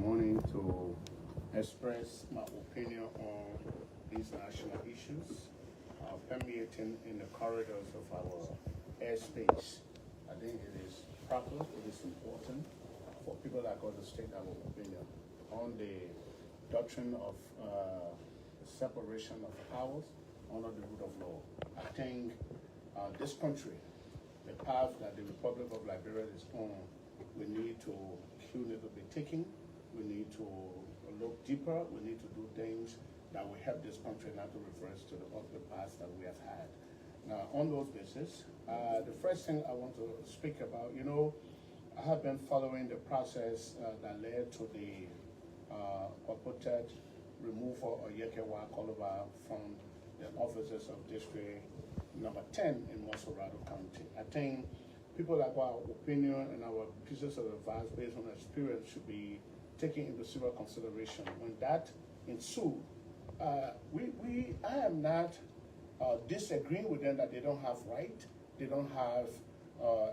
morning to express my opinion on these national issues permeating in the corridors of our airspace. I think it is proper, it is important for people like us to state our opinion on the doctrine of separation of powers under the rule of law. I think this country, the path that the Republic of Liberia is on, we need to be taking. We need to look deeper. We need to do things that will help this country not to reverse to the ugly past that we have had. Now, on those basis, the first thing I want to speak about, I have been following the process that led to the purported removal of Yekewa Koluba from the offices of District number 10 in Mosorado County. I think people like our opinion and our pieces of advice based on experience should be taken into serious consideration. When that ensued, I am not disagreeing with them that they don't have right, they don't have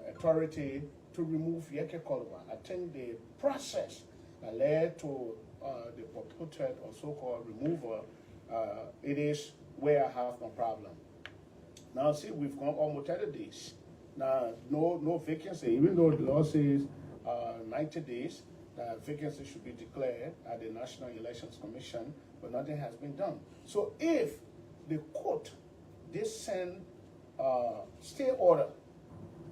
authority to remove Yeke Koluba. I think the process that led to the purported or so-called removal, it is where I have no problem. Now, see, we've gone almost 30 days. Now, no vacancy, even though the law says 90 days, that vacancy should be declared at the National Elections Commission, but nothing has been done. So if the court, they send stay order,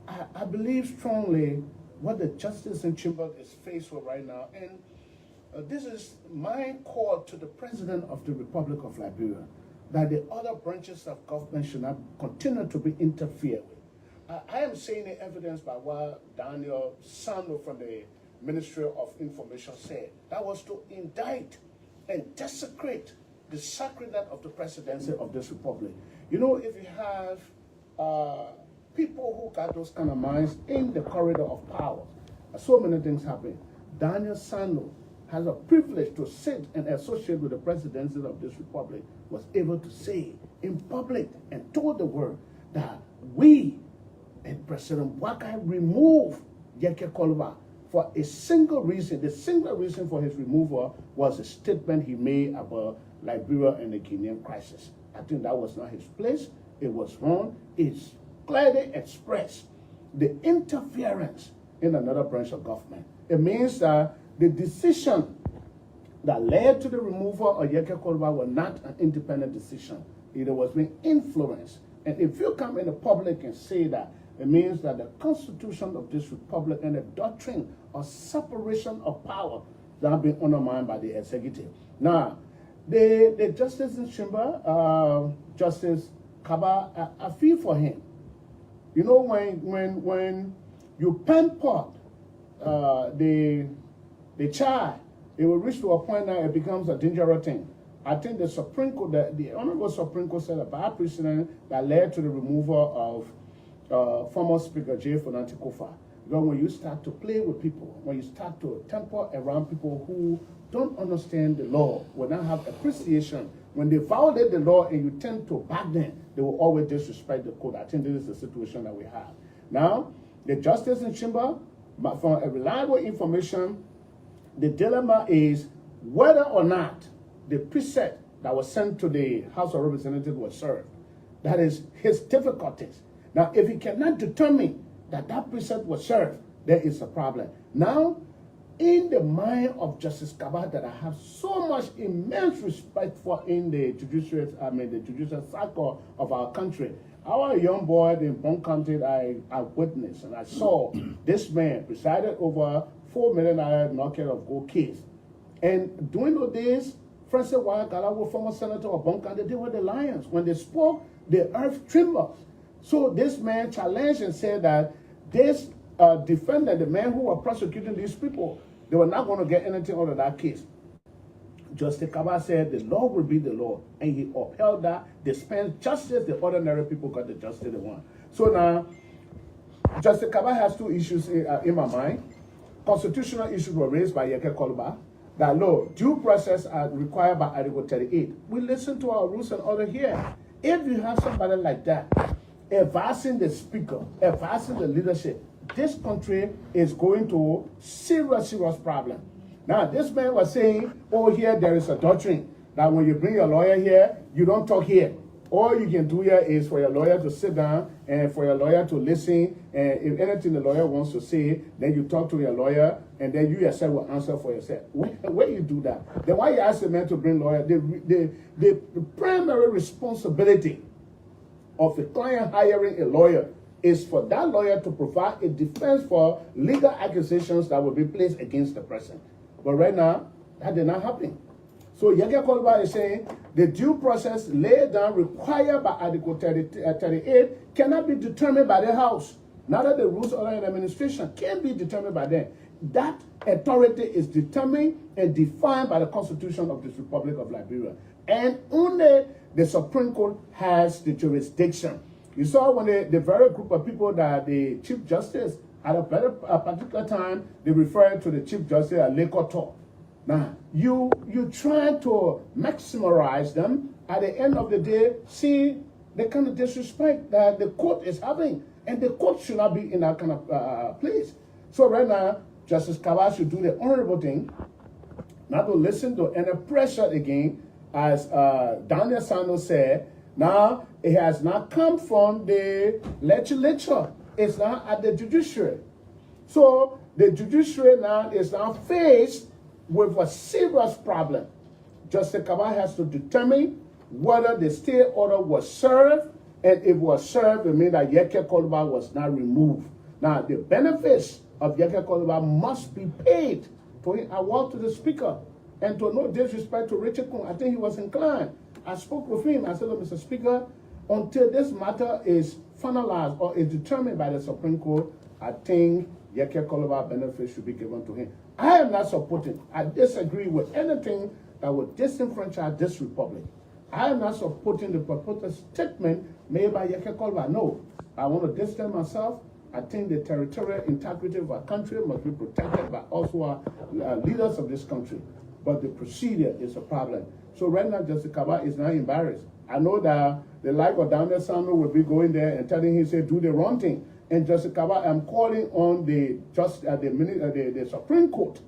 I believe strongly what the Justice in Chamber is faced with right now, and this is my call to the President of the Republic of Liberia, that the other branches of government should not continue to be interfered with. I am saying the evidence by what Daniel Sando from the Ministry of Information said. That was to indict and desecrate the sacredness of the presidency of this republic. If you have people who got those kind of minds in the corridor of power, so many things happen. Daniel Sando has a privilege to sit and associate with the presidency of this republic, was able to say in public and told the world that we and President Waka removed Yeke Koluba for a single reason. The single reason for his removal was a statement he made about Liberia and the Guinean crisis. I think that was not his place. It was wrong. It's clearly expressed the interference in another branch of government. It means that the decision that led to the removal of Yeke Koluba was not an independent decision. It was being influenced. And if you come in the public and say that, it means that the Constitution of this republic and the doctrine of separation of power that have been undermined by the executive. Now, the Justice in Chamber, Justice Kaba, I feel for him. When you pinpoint the child, it will reach to a point that it becomes a dangerous thing. I think the Supreme Court, the Honorable Supreme Court said a bad precedent that led to the removal of former Speaker J. Fonante Kofa. Because when you start to play with people, when you start to temper around people who don't understand the law, will not have appreciation, when they violate the law and you tend to back them, they will always disrespect the court. I think this is the situation that we have. Now, the Justice in Chamber, but from a reliable information, the dilemma is whether or not the precept that was sent to the House of Representatives was served. That is his difficulties. Now, if he cannot determine that that precept was served, there is a problem. Now, in the mind of Justice Kaba, that I have so much immense respect for in the judicial cycle of our country. Our young boy in Bon County, I witnessed and I saw this man presided over $4 million knockout of gold case. And during those days, Francis Wagalawo, former senator of Bon County, they were the lions. When they spoke, the earth trembled. So this man challenged and said that this defendant, the man who were prosecuting these people, they were not going to get anything out of that case. Justice Kaba said the law will be the law, and he upheld that, dispensed justice, the ordinary people got the justice they want. So now, Justice Kaba has two issues in my mind. Constitutional issues were raised by Yeke Koluba, that law, due process are required by Article 38. We listen to our rules and order here. If you have somebody like that, advising the speaker, advising the leadership, this country is going to serious problem. Now, this man was saying, oh, here there is a doctrine that when you bring your lawyer here, you don't talk here. All you can do here is for your lawyer to sit down and for your lawyer to listen. And if anything the lawyer wants to say, then you talk to your lawyer and then you yourself will answer for yourself. When you do that, then why you ask the man to bring lawyer? The primary responsibility of the client hiring a lawyer is for that lawyer to provide a defense for legal accusations that will be placed against the person. But right now, that did not happen. So Yeke Koliba is saying the due process laid down required by Article 38 cannot be determined by the House. Neither the rules of administration can be determined by them. That authority is determined and defined by the Constitution of the Republic of Liberia. And only the Supreme Court has the jurisdiction. You saw when the very group of people that the Chief Justice at a particular time, they referred to the Chief Justice as Lekoto. Now, you try to maximize them. At the end of the day, see the kind of disrespect that the court is having. And the court should not be in that kind of place. So right now, Justice Kabah should do the honorable thing, not to listen to any pressure again. As Daniel Sano said, now it has not come from the legislature. It's now at the judiciary. So the judiciary now is now faced with a serious problem. Justice Kabah has to determine whether the stay order was served, and if it was served, it means that Yeke Koliba was not removed. Now, the benefits of Yeke Koliba must be paid to him. I walked to the speaker, and to no disrespect to Richard Kung, I think he was inclined. I spoke with him. I said, oh, Mr. Speaker, until this matter is finalized or is determined by the Supreme Court, I think Yeke Koliba benefits should be given to him. I am not supporting, I disagree with anything that would disenfranchise this republic. I am not supporting the proposed statement made by Yeke Koliba. No, I want to distance myself. I think the territorial integrity of our country must be protected by also our leaders of this country. But the procedure is a problem. So right now, Justice Kabah is not embarrassed. I know that the like of Daniel Sano will be going there and telling him, say, do the wrong thing. And Justice Kabah, I'm calling on the Supreme Court,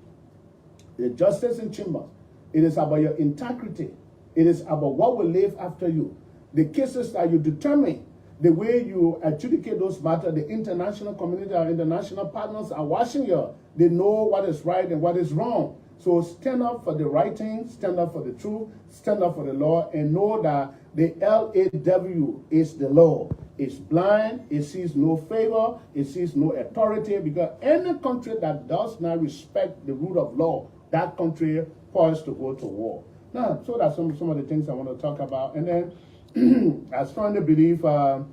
the justice in chambers. It is about your integrity. It is about what will live after you. The cases that you determine, the way you adjudicate those matters, the international community, our international partners are watching you. They know what is right and what is wrong. So stand up for the right thing, stand up for the truth, stand up for the law, and know that the LAW is the law. It's blind, it sees no favor, it sees no authority, because any country that does not respect the rule of law, that country poised to go to war. Now, so that's some of the things I want to talk about. And then I strongly believe the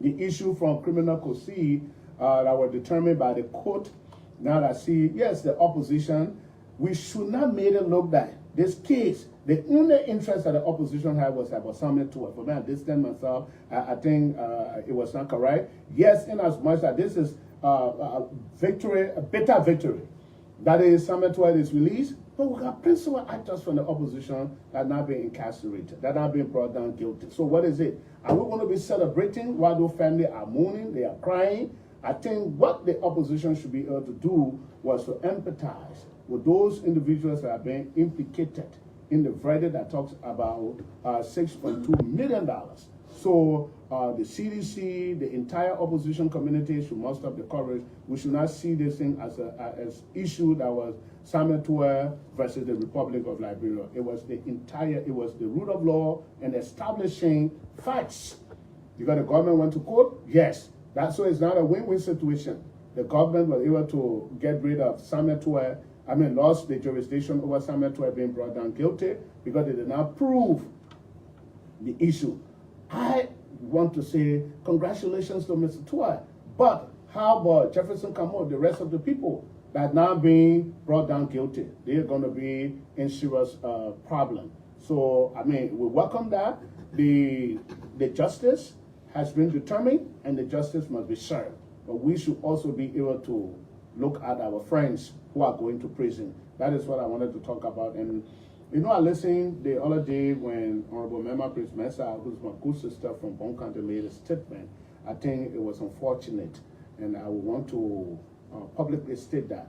issue from criminal proceed that were determined by the court. Now I see, yes, the opposition, we should not make it look that this case, the only interest that the opposition had was about Samuel Tuah. For me, I distance myself. I think it was not correct. Yes, in as much as this is a victory, a bitter victory, that is Samuel Tuah is released, but we got principal actors from the opposition that are now being incarcerated, that are now being brought down guilty. So what is it? Are we going to be celebrating while those families are mourning, they are crying? I think what the opposition should be able to do was to empathize with those individuals that are being implicated in the verdict that talks about $6.2 million. So the CDC, the entire opposition community should muster up the courage. We should not see this thing as an issue that was Samuel Tuah versus the Republic of Liberia. It was the rule of law and establishing facts. Because the government went to court, yes. So it's not a win-win situation. The government was able to get rid of Samuel Tuah, lost the jurisdiction over Samuel Tuah being brought down guilty because they did not prove the issue. I want to say congratulations to Mr. Tuah, but how about Jefferson Kamo, the rest of the people that are now being brought down guilty? They're going to be in serious problem. So, we welcome that. The justice has been determined and the justice must be served. But we should also be able to look at our friends who are going to prison. That is what I wanted to talk about. And I listened the other day when Honorable Member Prince Mesa, who's my good sister from Bon County, made a statement. I think it was unfortunate, and I would want to publicly state that.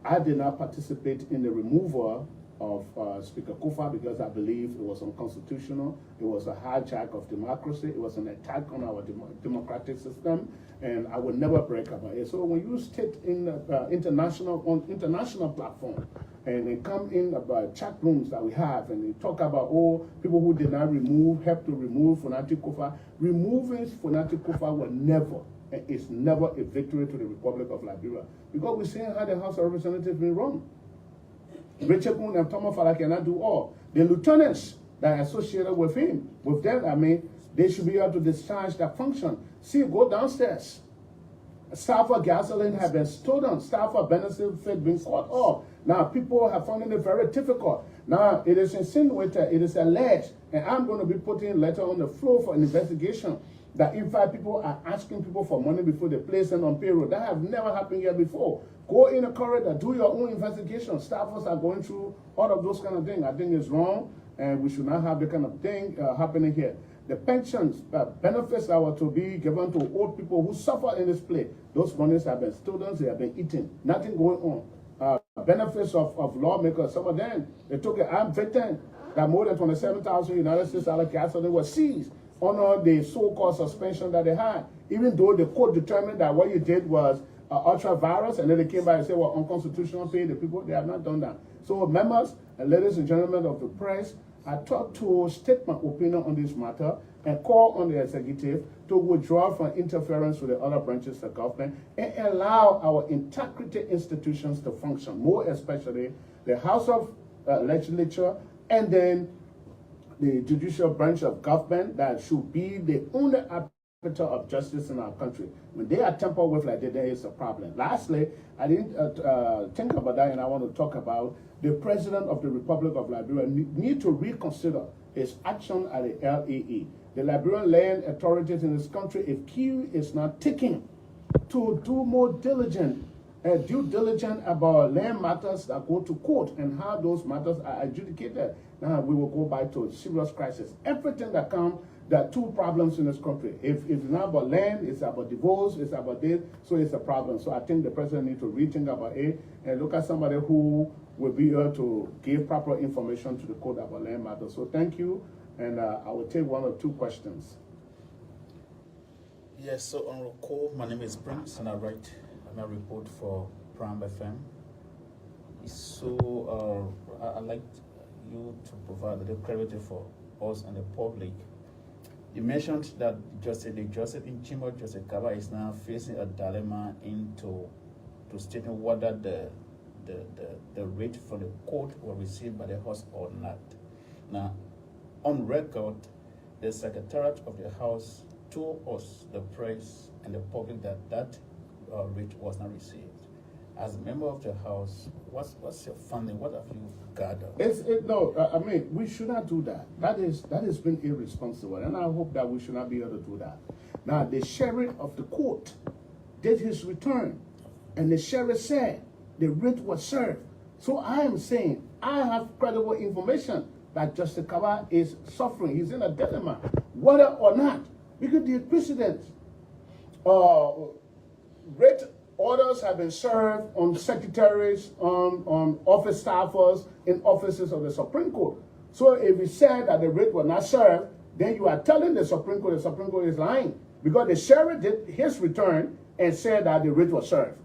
I did not participate in the removal of Speaker Kufuor because I believe it was unconstitutional. It was a hijack of democracy. It was an attack on our democratic system, and I would never break about it. So when you state in international platform and they come in about chat rooms that we have and they talk about people who did not help to remove Fonati Kufuor, removing Fonati Kufuor will never. It's never a victory to the Republic of Liberia because we're seeing how the House of Representatives been run. Richard Moon and Thomas Fala cannot do all. The lieutenants that are associated with him, with them, I mean, they should be able to discharge that function. See, go downstairs. Staff of gasoline have been stolen. Staff of benefit been caught off. Now, people have found it very difficult. Now, it is insinuated, it is alleged, and I'm going to be putting a letter on the floor for an investigation that in fact people are asking people for money before they place them on payroll. That have never happened here before. Go in a corridor, do your own investigation. Staffers are going through all of those kind of things. I think it's wrong, and we should not have that kind of thing happening here. The pensions, benefits that were to be given to old people who suffer in this place, those monies have been stolen, they have been eaten. Nothing going on. Benefits of lawmakers, some of them, they took an armed veteran that more than 27,000 United States dollar gasoline was seized under the so-called suspension that they had, even though the court determined that what you did was ultra-virus, and then they came back and said, well, unconstitutional pay the people. They have not done that. So members and ladies and gentlemen of the press, I thought to state my opinion on this matter and call on the executive to withdraw from interference with the other branches of government and allow our integrity institutions to function, more especially the House of Legislature and then the judicial branch of government that should be the only arbiter of justice in our country. When they are tampered with like that, there is a problem. Lastly, I didn't think about that, and I want to talk about the President of the Republic of Liberia need to reconsider his action at the LAE. The Liberian land authorities in this country, if Q is not taking to do more due diligence about land matters that go to court and how those matters are adjudicated, now we will go back to a serious crisis. Everything that comes, there are two problems in this country. If it's not about land, it's about divorce, it's about this, so it's a problem. So I think the president needs to rethink about it and look at somebody who will be able to give proper information to the court about land matters. So thank you, and I will take one or two questions. Yes, so on recall, my name is Prince, and I report for Prime FM. So I'd like you to provide the clarity for us and the public. You mentioned that Joseph Inchimba, Joseph Kaba is now facing a dilemma to stating whether the rate for the court was received by the House or not. Now, on record, the Secretariat of the House told us, the press and the public, that rate was not received. As a member of the House, what's your funding? What have you gathered? I mean, we should not do that. That has been irresponsible, and I hope that we should not be able to do that. Now, the sheriff of the court did his return, and the sheriff said the writ was served. So I am saying I have credible information that Justice Kaba is suffering. He's in a dilemma, whether or not, because the precedent writ orders have been served on secretaries, on office staffers in offices of the Supreme Court. So if you said that the writ was not served, then you are telling the Supreme Court is lying, because the sheriff did his return and said that the writ was served.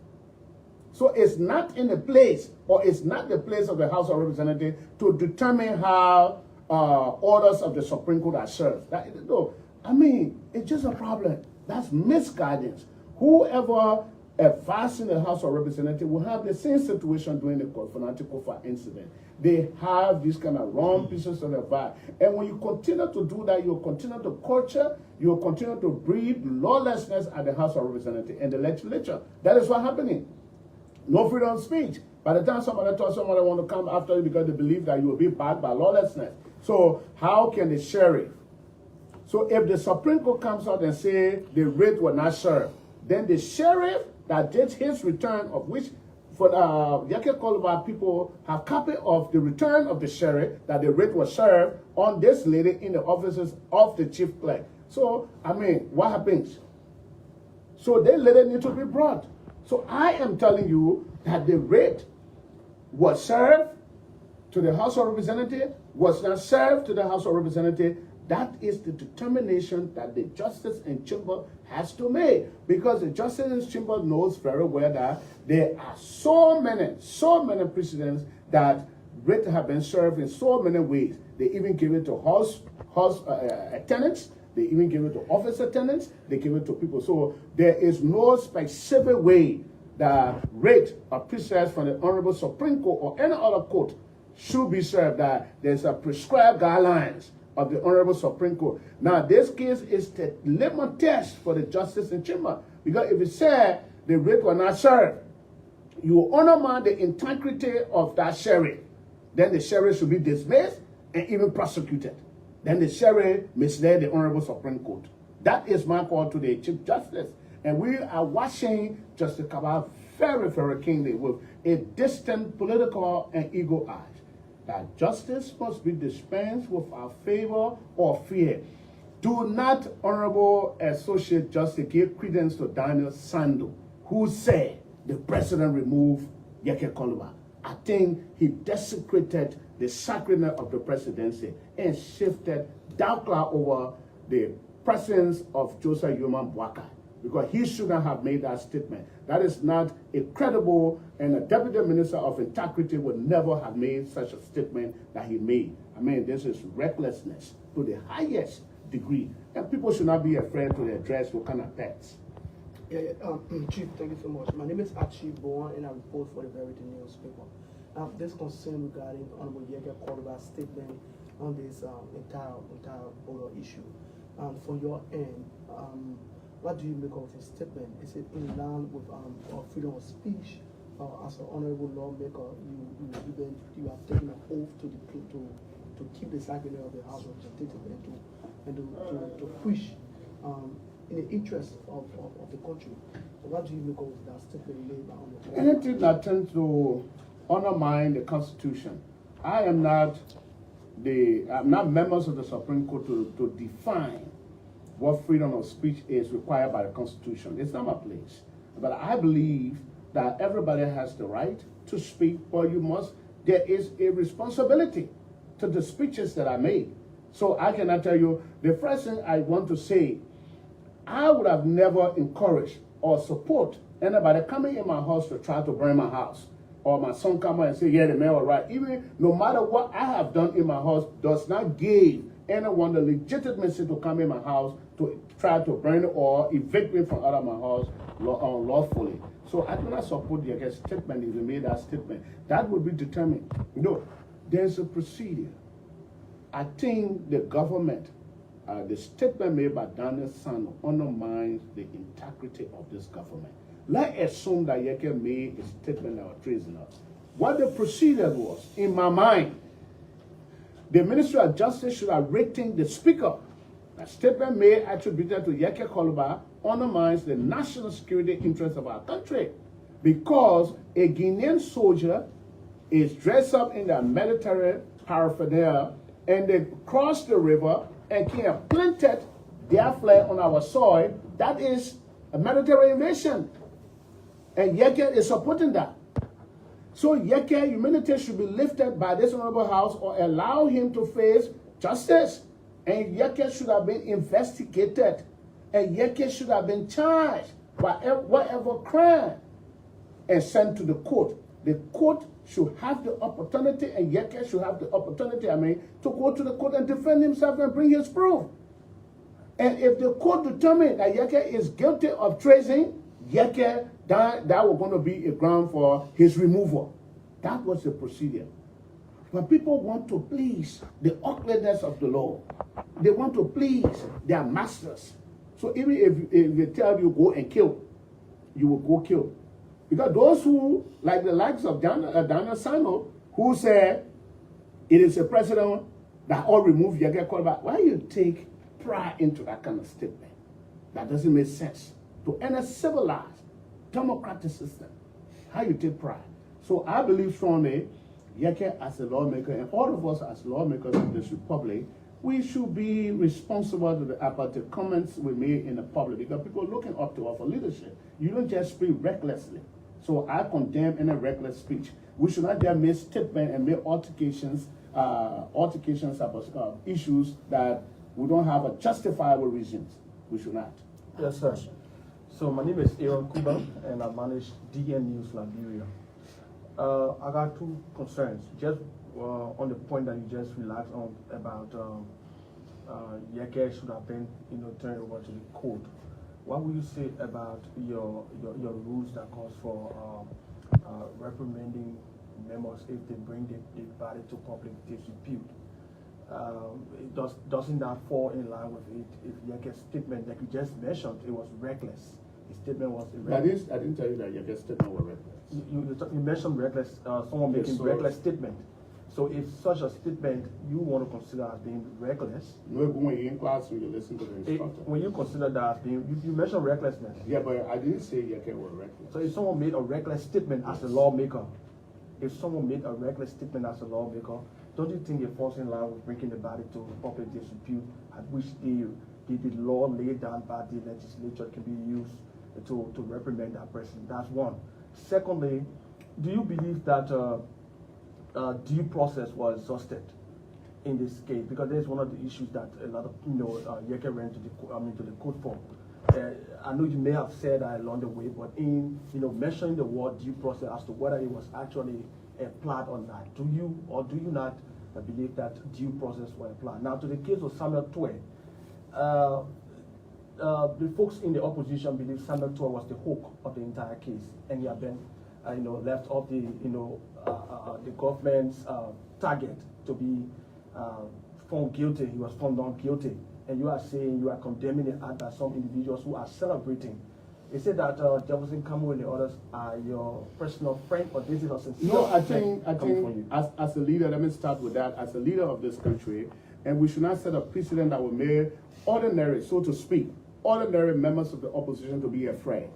So it's not in the place, or it's not the place of the House of Representatives to determine how orders of the Supreme Court are served. I mean, it's just a problem. That's misguidance. Whoever advising the House of Representatives will have the same situation during the Fonati Kufuor incident. They have these kind of wrong pieces of advice. And when you continue to do that, you'll continue to culture, you'll continue to breed lawlessness at the House of Representatives and the legislature. That is what's happening. No freedom of speech. By the time somebody want to come after you because they believe that you will be backed by lawlessness. So how can the sheriff? So if the Supreme Court comes out and say the writ was not served, then the sheriff that did his return, of which for Yake Koluba people have copy of the return of the sheriff that the writ was served on this lady in the offices of the chief clerk. So, I mean, what happens? So they lady need to be brought. So I am telling you that the rate was served to the House of Representatives, was not served to the House of Representatives. That is the determination that the justice in chamber has to make, because the justice in chamber knows very well that there are so many precedents that writ have been served in so many ways. They even give it to house tenants. They even give it to office attendants. They give it to people. So there is no specific way that writ or precepts from the Honorable Supreme Court or any other court should be served, that there's a prescribed guidelines of the Honorable Supreme Court. Now, this case is the litmus test for the justice in chamber, because if it said the writ were not served, you undermine the integrity of that sheriff, then the sheriff should be dismissed and even prosecuted. Then the sheriff misled the Honorable Supreme Court. That is my call to the Chief Justice. And we are watching Justice Kaba very, very keenly with a distant political and ego eyes. That justice must be dispensed with our favor or fear. Do not, Honorable Associate Justice, give credence to Daniel Sando, who said the president removed Yeke Koluba. I think he desecrated the sacredness of the presidency and shifted doubt cloud over the presence of Joseph Yoman Boakai, because he shouldn't have made that statement. That is not a credible, and a deputy minister of integrity would never have made such a statement that he made. I mean, this is recklessness to the highest degree, and people should not be afraid to address what kind of pets. Chief, thank you so much. My name is Archie Bowen, and I report for the Verity newspaper. I have this concern regarding Honorable Yeke Koluba's statement on this entire border issue. From your end, what do you make of his statement? Is it in line with freedom of speech? As an honorable lawmaker, you have taken an oath to keep the sacredness of the House of Representatives and to push in the interest of the country. What do you make of that statement made by Honorable? Anything that tends to undermine the Constitution. I'm not members of the Supreme Court to define what freedom of speech is required by the Constitution. It's not my place. But I believe that everybody has the right to speak, but there is a responsibility to the speeches that I made. So I cannot tell you, the first thing I want to say, I would have never encouraged or support anybody coming in my house to try to burn my house. Or my son come out and say, yeah, the man was right. Even no matter what I have done in my house does not give anyone the legitimacy to come in my house to try to burn it or evict me from out of my house unlawfully. So I do not support the statement if you made that statement. That would be determined. You know, there's a procedure. I think the government, the statement made by Daniel Sano undermines the integrity of this government. Let's assume that Yeke made a statement that was treasonous. What the procedure was, in my mind, the Ministry of Justice should have written the speaker. A statement made attributed to Yeke Koluba undermines the national security interests of our country, because a Guinean soldier is dressed up in their military paraphernalia and they cross the river and can planted their flag on our soil. That is a military invasion. And Yeke is supporting that. So Yeke immunity should be lifted by this honorable house or allow him to face justice. And Yeke should have been investigated. And Yeke should have been charged by whatever crime and sent to the court. The court should have the opportunity, and Yeke should have the opportunity, to go to the court and defend himself and bring his proof. And if the court determines that Yeke is guilty of treason, Yeke, that was going to be a ground for his removal. That was the procedure. When people want to please the awkwardness of the law, they want to please their masters. So even if they tell you go and kill, you will go kill. Because those who, like the likes of Daniel Sano, who said it is a president that all remove Yeke Koluba, why you take pride into that kind of statement? That doesn't make sense to any civilized democratic system. How you take pride? So I believe strongly, Yeke as a lawmaker and all of us as lawmakers of this republic, we should be responsible about the comments we made in the public, because people are looking up to us for leadership. You don't just speak recklessly. So I condemn any reckless speech. We should not dare make statements and make altercations about issues that we don't have a justifiable reasons. We should not. Yes, sir. So my name is Aaron Kuba, and I manage DN News Liberia. I got two concerns. Just on the point that you just relaxed on about Yeke should have been, turned over to the court. What will you say about your rules that calls for reprimanding members if they bring the body to public disrepute? Doesn't that fall in line with it if Yeke's statement, like you just mentioned, it was reckless? His statement was irregular. I didn't tell you that Yeke's statement was reckless. You mentioned reckless, someone making reckless statement. So if such a statement you want to consider as being reckless, No, when you're in class, when you listen to the instructor. when you consider that as being, you mentioned recklessness. Yeah, but I didn't say Yeke was reckless. So if someone made a reckless statement as a lawmaker, don't you think it falls in line with bringing the body to public disrepute, at which the law laid down by the legislature can be used to reprimand that person? That's one. Secondly, do you believe that due process was exhausted in this case? Because there's one of the issues that a lot of Yeke ran to the court for. I know you may have said that along the way, but in mentioning the word due process as to whether it was actually applied or not, do you or do you not believe that due process was applied? Now, to the case of Samuel Tway, the folks in the opposition believe Samuel Tway was the hook of the entire case, and he had been left off the government's target to be found guilty. He was found not guilty. And you are saying you are condemning the act by some individuals who are celebrating. They said that Jefferson Camu and the others are your personal friend, or this is a sincere No, I think from you? as a leader, let me start with that. As a leader of this country, and we should not set a precedent that will make ordinary, so to speak, ordinary members of the opposition to be afraid.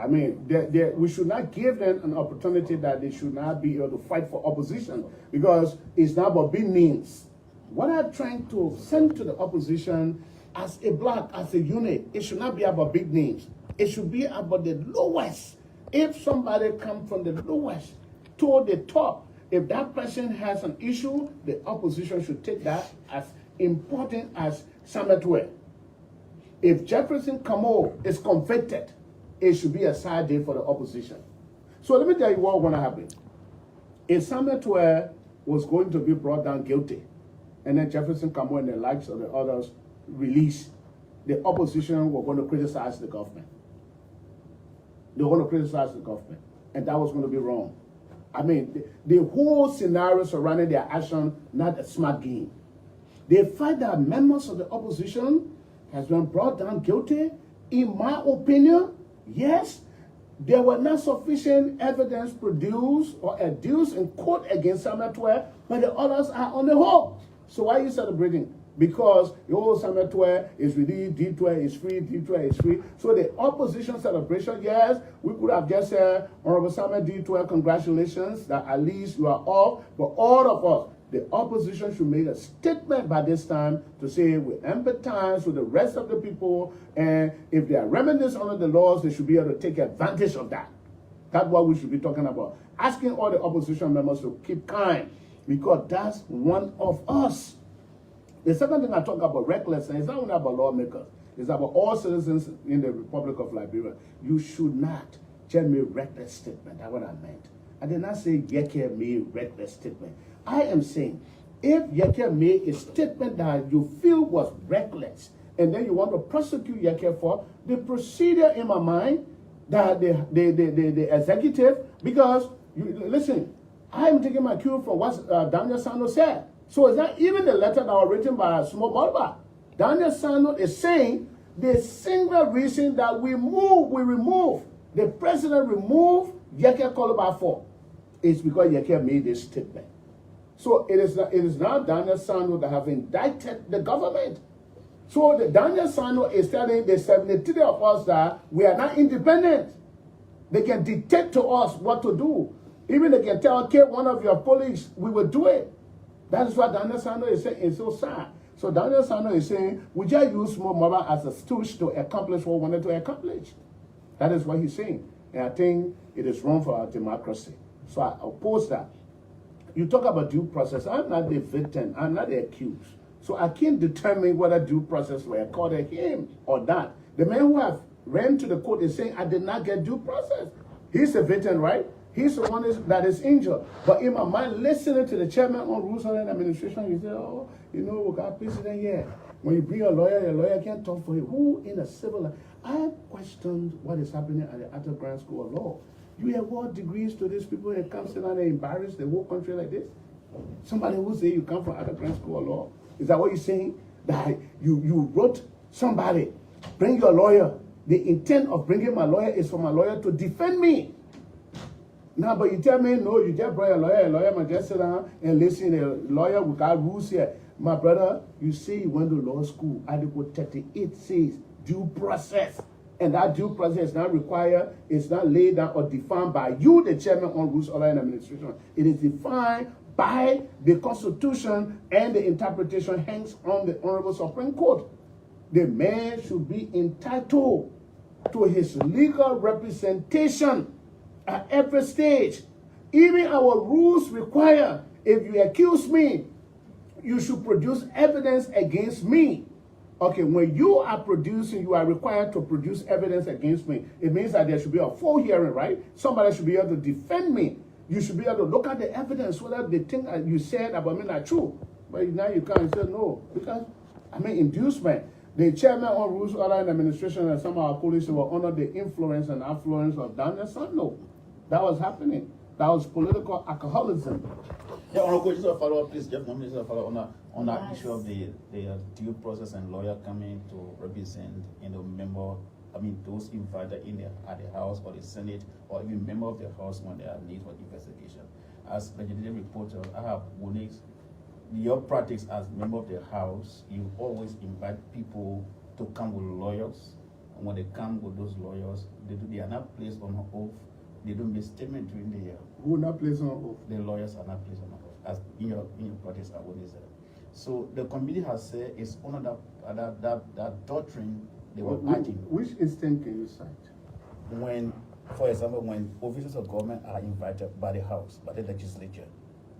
I mean, we should not give them an opportunity that they should not be able to fight for opposition, because it's not about big names. What I'm trying to send to the opposition as a bloc, as a unit, it should not be about big names. It should be about the lowest. If somebody comes from the lowest to the top, if that person has an issue, the opposition should take that as important as Samuel Tway. If Jefferson Camu is convicted, it should be a side day for the opposition. So let me tell you what's going to happen. If Samuel Tway was going to be brought down guilty, and then Jefferson Camu and the likes of the others released, the opposition were going to criticize the government. They were going to criticize the government, and that was going to be wrong. I mean, the whole scenario surrounding their action, not a smart game. The fact that members of the opposition has been brought down guilty, in my opinion, yes, there were not sufficient evidence produced or adduced in court against Samuel Tway, but the others are on the hook. So why are you celebrating? Because Samuel Tway is released, D Tway is free, D Tway is free. So the opposition celebration, yes, we could have just said, Honorable Samuel D Tway, congratulations, that at least you are off. But all of us, the opposition should make a statement by this time to say we empathize with the rest of the people, and if they are remedies under the laws, they should be able to take advantage of that. That's what we should be talking about. Asking all the opposition members to keep kind, because that's one of us. The second thing I talk about recklessness, it's not only about lawmakers, it's about all citizens in the Republic of Liberia. You should not just make reckless statement. That's what I meant. I did not say Yeke made reckless statement. I am saying, if Yeke made a statement that you feel was reckless, and then you want to prosecute Yeke for, the procedure in my mind, that the executive, because, listen, I am taking my cue from what Daniel Sano said. So it's not even the letter that was written by Small Balba. Daniel Sano is saying the single reason that we remove, the president removed Yeke Koloba for, is because Yeke made this statement. So it is not Daniel Sano that have indicted the government. So the Daniel Sano is telling the 73 of us that we are not independent. They can dictate to us what to do. Even they can tell, okay, one of your police, we will do it. That is what Daniel Sano is saying. It's so sad. So Daniel Sano is saying, we just use Small Mobile as a stooge to accomplish what we wanted to accomplish. That is what he's saying. And I think it is wrong for our democracy. So I oppose that. You talk about due process. I'm not the victim. I'm not the accused. So I can't determine whether due process were accorded him or not. The man who have ran to the court is saying, I did not get due process. He's a victim, right? He's the one that is injured. But in my mind, listening to the chairman on Rules and Administration, you say, oh, you know, we got precedent here. When you bring a lawyer can't talk for you. Who in a civil life? I questioned what is happening at the Arthur Grant School of Law. You award degrees to these people and come sit down and embarrass the whole country like this? Somebody who say you come from Arthur Grant School of Law? Is that what you're saying? That you wrote somebody, bring your lawyer. The intent of bringing my lawyer is for my lawyer to defend me. Now, but you tell me, no, you just brought a lawyer must just sit down and listen. A lawyer without rules here. My brother, you say you went to law school. Article 38 says due process. And that due process is not required, it's not laid down or defined by you, the chairman on Rules, Order, and Administration. It is defined by the Constitution, and the interpretation hangs on the Honorable Supreme Court. The man should be entitled to his legal representation at every stage. Even our rules require, if you accuse me, you should produce evidence against me. Okay, when you are producing, you are required to produce evidence against me. It means that there should be a full hearing, right? Somebody should be able to defend me. You should be able to look at the evidence, whether the thing that you said about me are true. But now you can't say no, because, I mean, inducement. The chairman on Rules, Order, and Administration and some of our colleagues were under the influence and affluence of Daniel Sandno. That was happening. That was political alcoholism. Yeah, Honorable, just a follow-up, please. Just one minute to follow on that issue of the due process and lawyer coming to represent, those invited at the House or the Senate or even member of the House when there are needs for investigation. As legislative reporter, I have witnessed your practice as member of the House. You always invite people to come with lawyers, and when they come with those lawyers, they are not placed on oath. They don't make statement during the year. Who not placed on oath? The lawyers are not placed on oath. As in your practice, I witnessed that. So the committee has said it's under that doctrine they were acting. Which instance can you cite? When, for example, when officers of government are invited by the House, by the legislature,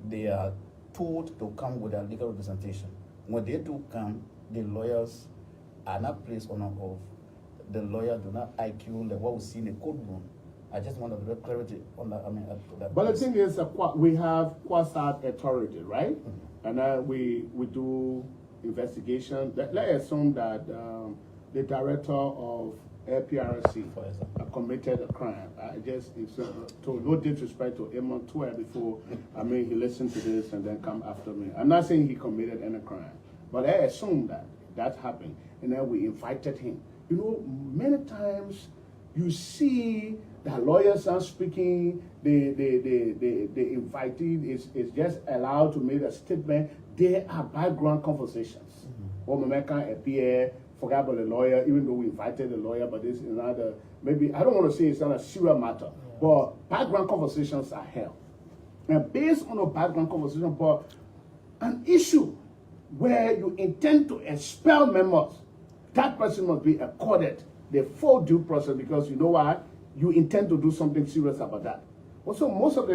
they are told to come with their legal representation. When they do come, the lawyers are not placed on an oath. The lawyer do not IQ like what we see in the courtroom. I just want a little clarity on that. That But the thing is, we have quasi authority, right? Mm-hmm. And we do investigation. Let's assume that the director of LPRC committed a crime. To no disrespect to Emma Tuer before, he listened to this and then come after me. I'm not saying he committed any crime, but I assume that happened, and then we invited him. You know, many times you see that lawyers are speaking, the invitee is just allowed to make a statement. There are background conversations. Or can appear, forget about the lawyer, even though we invited the lawyer, but this is another, maybe, I don't want to say it's not a serious matter, but background conversations are held. And based on a background conversation, but an issue where you intend to expel members, that person must be accorded the full due process, because you know why? You intend to do something serious about that. Also, most of the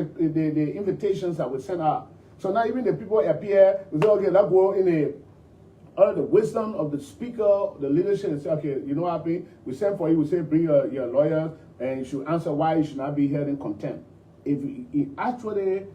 invitations that we send out, so now even the people appear, we say, okay, that go in the wisdom of the speaker, the leadership, and say, okay, you know what happened? We send for you, we say, bring your lawyer, and you should answer why you should not be held in contempt. If you actually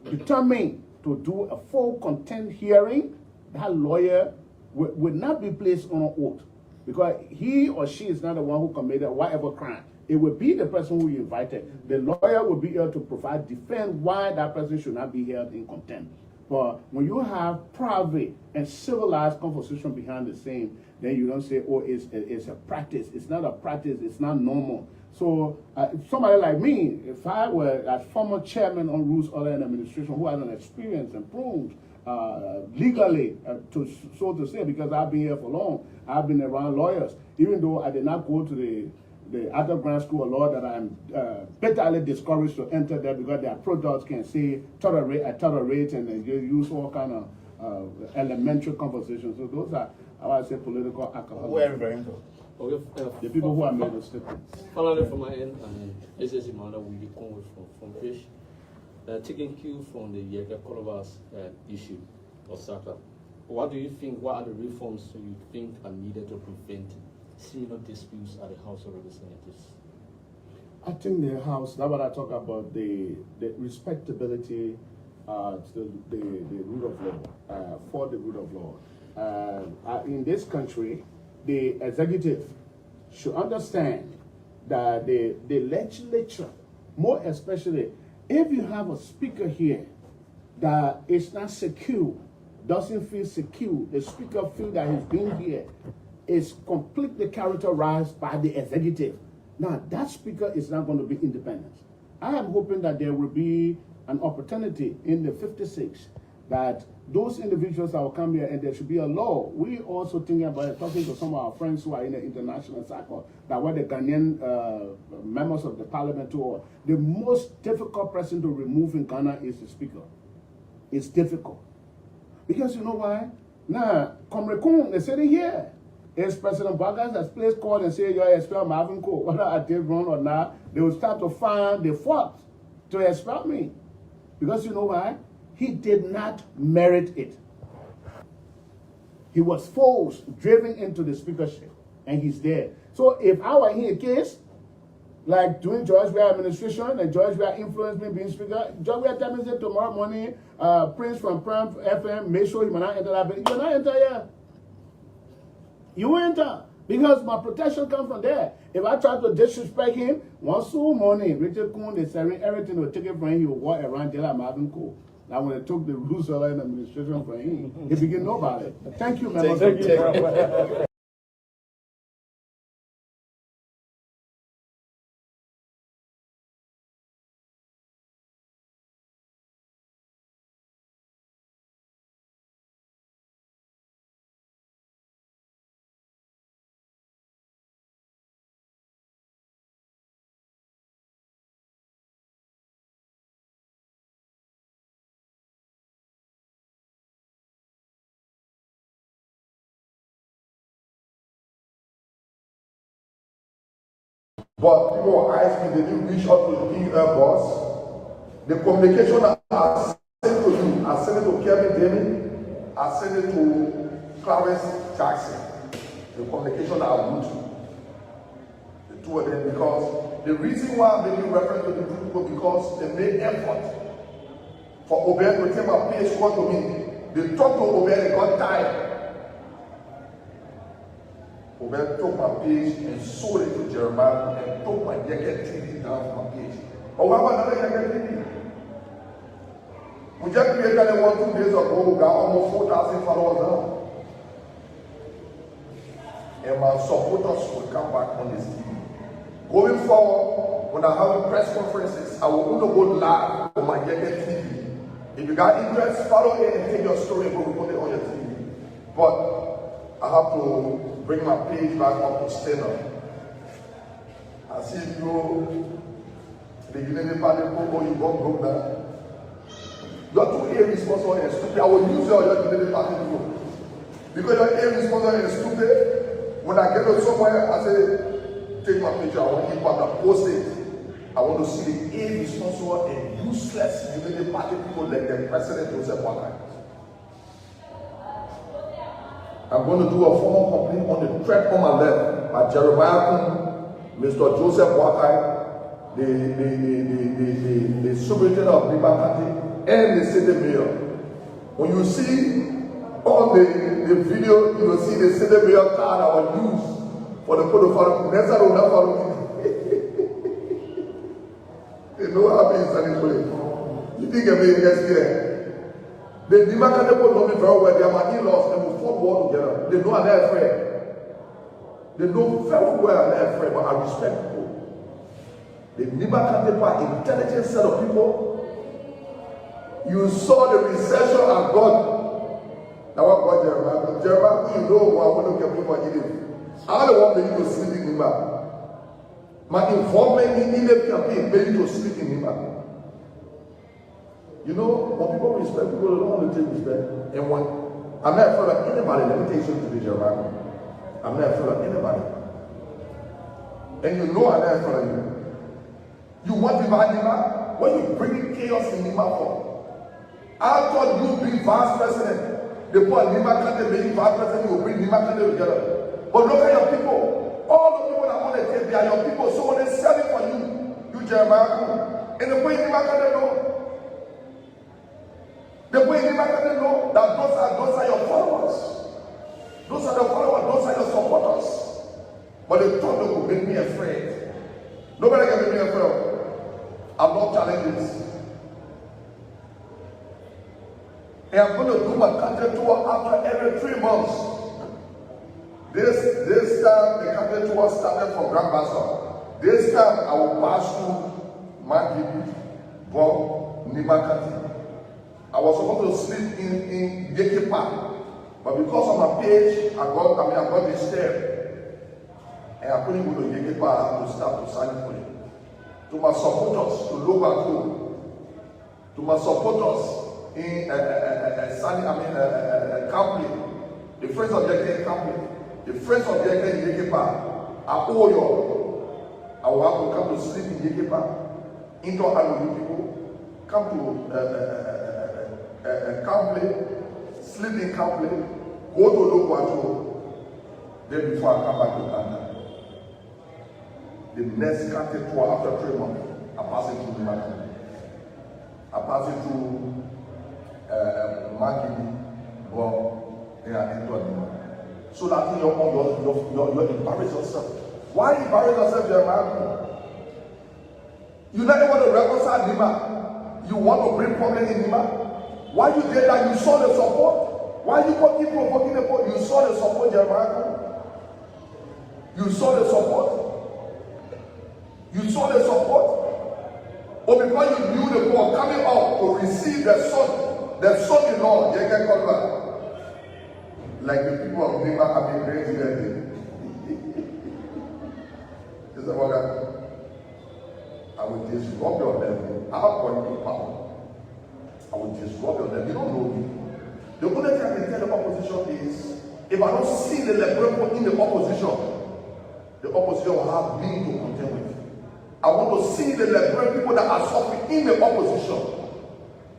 determined to do a full contempt hearing, that lawyer would not be placed on an oath, because he or she is not the one who committed whatever crime. It would be the person who you invited. The lawyer will be able to provide defense why that person should not be held in contempt. But when you have private and civilized conversation behind the scene, then you don't say, oh, it's a practice. It's not a practice. It's not normal. So somebody like me, if I were a former chairman on Rules, Order, and Administration who has an experience and proved legally, so to say, because I've been here for long, I've been around lawyers, even though I did not go to the Arthur Grant School of Law, that I'm bitterly discouraged to enter there, because their products can say tolerate and they use all kind of elementary conversations. So those are, how I say, political alcohol. Who are you referring to? Okay, the people who have made the statements. Finally, from my end, SS Emmanuel will be coming from Fish, taking cue from the Yeke Kolovas issue or Saka. What do you think? What are the reforms you think are needed to prevent similar disputes at the House of Representatives? I think the House, that's what I talk about, the respectability to the rule of law, for the rule of law. In this country, the executive should understand that the legislature, more especially, if you have a speaker here that is not secure, doesn't feel secure, the speaker feels that he's being here is completely characterized by the executive. Now, that speaker is not going to be independent. I am hoping that there will be an opportunity in the 56 that those individuals that will come here, and there should be a law. We also thinking about it, talking to some of our friends who are in the international circle, that were the Ghanaian members of the parliament too. The most difficult person to remove in Ghana is the speaker. It's difficult. Because you know why? Now, Comrekun, they said it here. As President Vargas has placed call and say, you're expel Marvin Cole, whether I did wrong or not, they will start to find the fault to expel me. Because you know why? He did not merit it. He was forced, driven into the speakership, and he's there. So if I were in a case, like doing George Weah administration, and George Weah influenced me being speaker, George Weah tell me say tomorrow morning, Prince from Prime FM, make sure he will not enter that building. You will not enter here. You will enter. Because my protection comes from there. If I try to disrespect him, one soon morning, Richard Kuhn, they selling everything will take it from him, he will walk around there like Marvin Cole. Now when they took the Roosevelt administration from him, he became nobody. Thank you, members. Thank you. But people were asking, they didn't reach out to the PUF boss. The communication I sent to you, I sent it to Kevin Damon, I sent it to Clarence Jackson. The communication I wrote to the two of them, because the reason why I'm making reference to the two people, because they made effort for Obed to take my page call to me. They talked to Obed, they got tired. Obed took my page and sold it to Jeremiah and took my Yeke TV down from my page. But why was another Yeke TV? We just created it 1-2 days ago, we got almost 4,000 followers now. And my supporters will come back on this TV. Going forward, when I have press conferences, I will only go live on my Yeke TV. If you got interest, follow it and take your story and go put it on your TV. But I have to bring my page back up to standard. I see you, the Unity Party, you go broke down. You are too irresponsible and stupid. I will use your Unity Party people. Because you are irresponsible and stupid, when I get to somewhere, I say, take my picture, I want to keep back, post it. I want to see the irresponsible and useless Unity Party people like the President Joseph Boakai. I'm going to do a formal complaint on the threat on my left by Jeremiah Kuhn, Mr. Joseph Boakai, the superintendent of Nibakati, and the city mayor. When you see on the video, you will see the city mayor card I will use for the photo. Next time, not follow me. They know how to stand in place. You think I'm being scared? The Nibakati people know me very well. They are my in-laws. They will fought war together. They know I'm not afraid. They know very well I'm not afraid, but I respect people. The Nibakati people are intelligent set of people. You saw the recession I got. Now what about Jeremiah? Jeremiah, you know I want to get people eating. I don't want me to sleep in Nibakati. My involvement in the campaign made me to sleep in Nibakati. You know, when people respect people, don't want to take respect. And when I'm not afraid of anybody, let me tell you something to Jeremiah. I'm not afraid of anybody. and you know I'm there in front of you. You want Nima? When you bring chaos in Nima for? I thought you be vice president. They put Nima Kante being vice president, you bring Nima Kante together. But look at your people. All the people that want to take, they are your people. So when they sell it for you, you Jeremiah, and the way Nima Kante know. The way Nima Kante know that those are your followers. Those are the followers, those are your supporters. But they thought they would make me afraid. Nobody can make me afraid. I'm not challenging this. And I'm going to do my country tour after every 3 months. This time, the country tour started from Grand Bassam. This time, I will pass through Magibi, Bon, Nimakati. I was supposed to sleep in Yeke Park. But because of my page, I got this step. And I couldn't go to Yeke Park to start to sign for you. To my supporters, to Lobaco, to my supporters in Campley, the friends of Yeke Campley, the friends of Yeke Park, I owe you. I will have to come to sleep in Yeke Park. Into Alu people, come to Campley, sleep in Campley, go to Lobaco, then before I come back to Ghana. The next country tour after 3 months, I pass it through Nimakati. I pass it through Magibi, but into Adima. So that you embarrass yourself. Why embarrass yourself, Jeremiah? You never want to reconcile Nima. You want to bring problem in Nima. Why you did that? You saw the support. Why you keep provoking the support? You saw the support, Jeremiah. You saw the support. You saw the support, or because you knew the ball coming up to receive the son-in-law, Yeke Kolba, like the people of Nima have been crazy that day. Is that what I will disrupt your level. I have one power. I will disrupt your level. You don't know me. The only thing I can tell the opposition is, if I don't see the liberal in the opposition will have me to contend with. I want to see the liberal people that are suffering in the opposition.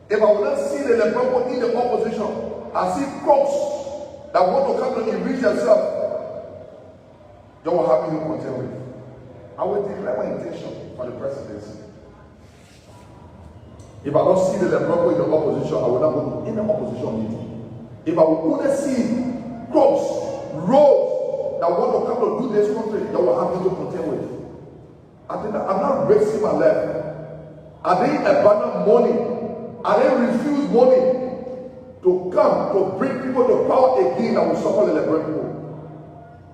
If I will not see the liberal people in the opposition, I see crooks that want to come and enrich themselves, they will have me to contend with. I will declare my intention for the presidency. If I don't see the liberal people in the opposition, I will not go to any opposition meeting. If I will only see crooks, rogues that want to come to do this country, they will have me to contend with. I'm not raising my leg. I didn't abandon money. I didn't refuse money to come to bring people to power again that will suffer the liberal people.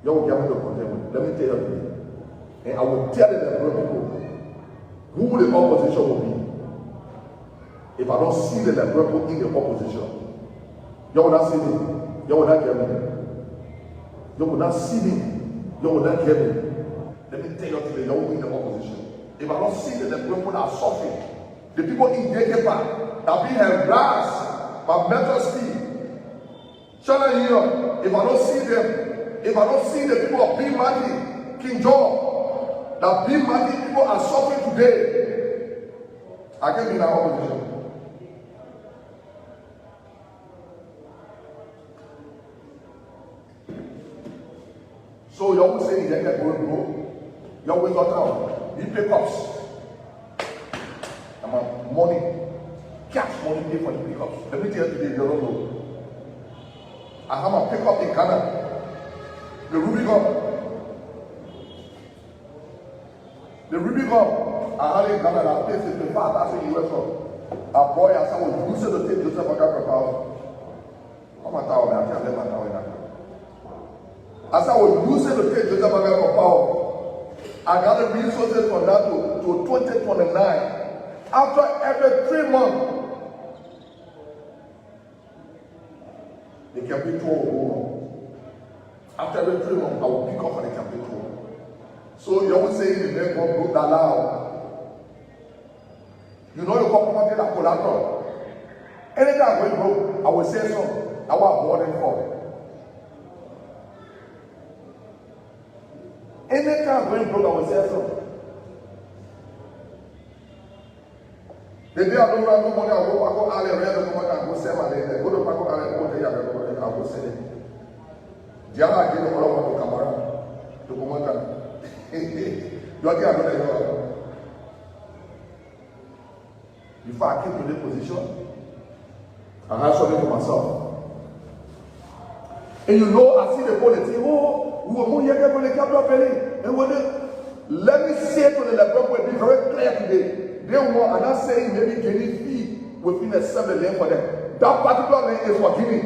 You will get me to contend with. Let me tell you today. And I will tell the liberal people who the opposition will be. If I don't see the liberal people in the opposition, you will not see me. You will not get me. You will not see me. You will not get me. Let me tell you today, you will be in the opposition. If I don't see that the people that are suffering, the people in Yekepa that are being harassed by mental speed, shall I hear? If I don't see them, if I don't see the people of B. Maki, King John, that B. Maki people are suffering today, I can be in the opposition. So you always say you get going bro. You always got down. You pay cups. I'm money. Cash money pay for the pickups. Let me tell you today, you don't know. I have a pickup in Ghana. The Ruby Gum. The Ruby Gum. I had in Ghana that place is the far that's in the US from. A boy as I was used to take Joseph Agaka power. Come on, tower, man. I can't let my tower in that. As I was using to take Joseph Agaka power, I got the resources from that to 2029. After every 3 months, the campaign tour will go on. After every 3 months, I will pick up on the campaign tour. So you always say the name God broke that loud. You know you compromise that collateral. Anything I go broke, I will say so. I will avoid it for. Any car going broke, I will say so. The day I don't have no money, I go alley, I go sell my lady. Go to Paco alley, go to Yaga, I will sell it. Diana, I get the order to Camara, to Commander. You are there, before I came to this position, I had something for myself. And you know, I see the politics. Oh, we were more younger when they kept up belly. And when let me say to the Lebron, will be very clear today. They want, I'm not saying maybe Guinea fee within a 7 lane for them. That particular lane is for Guinea.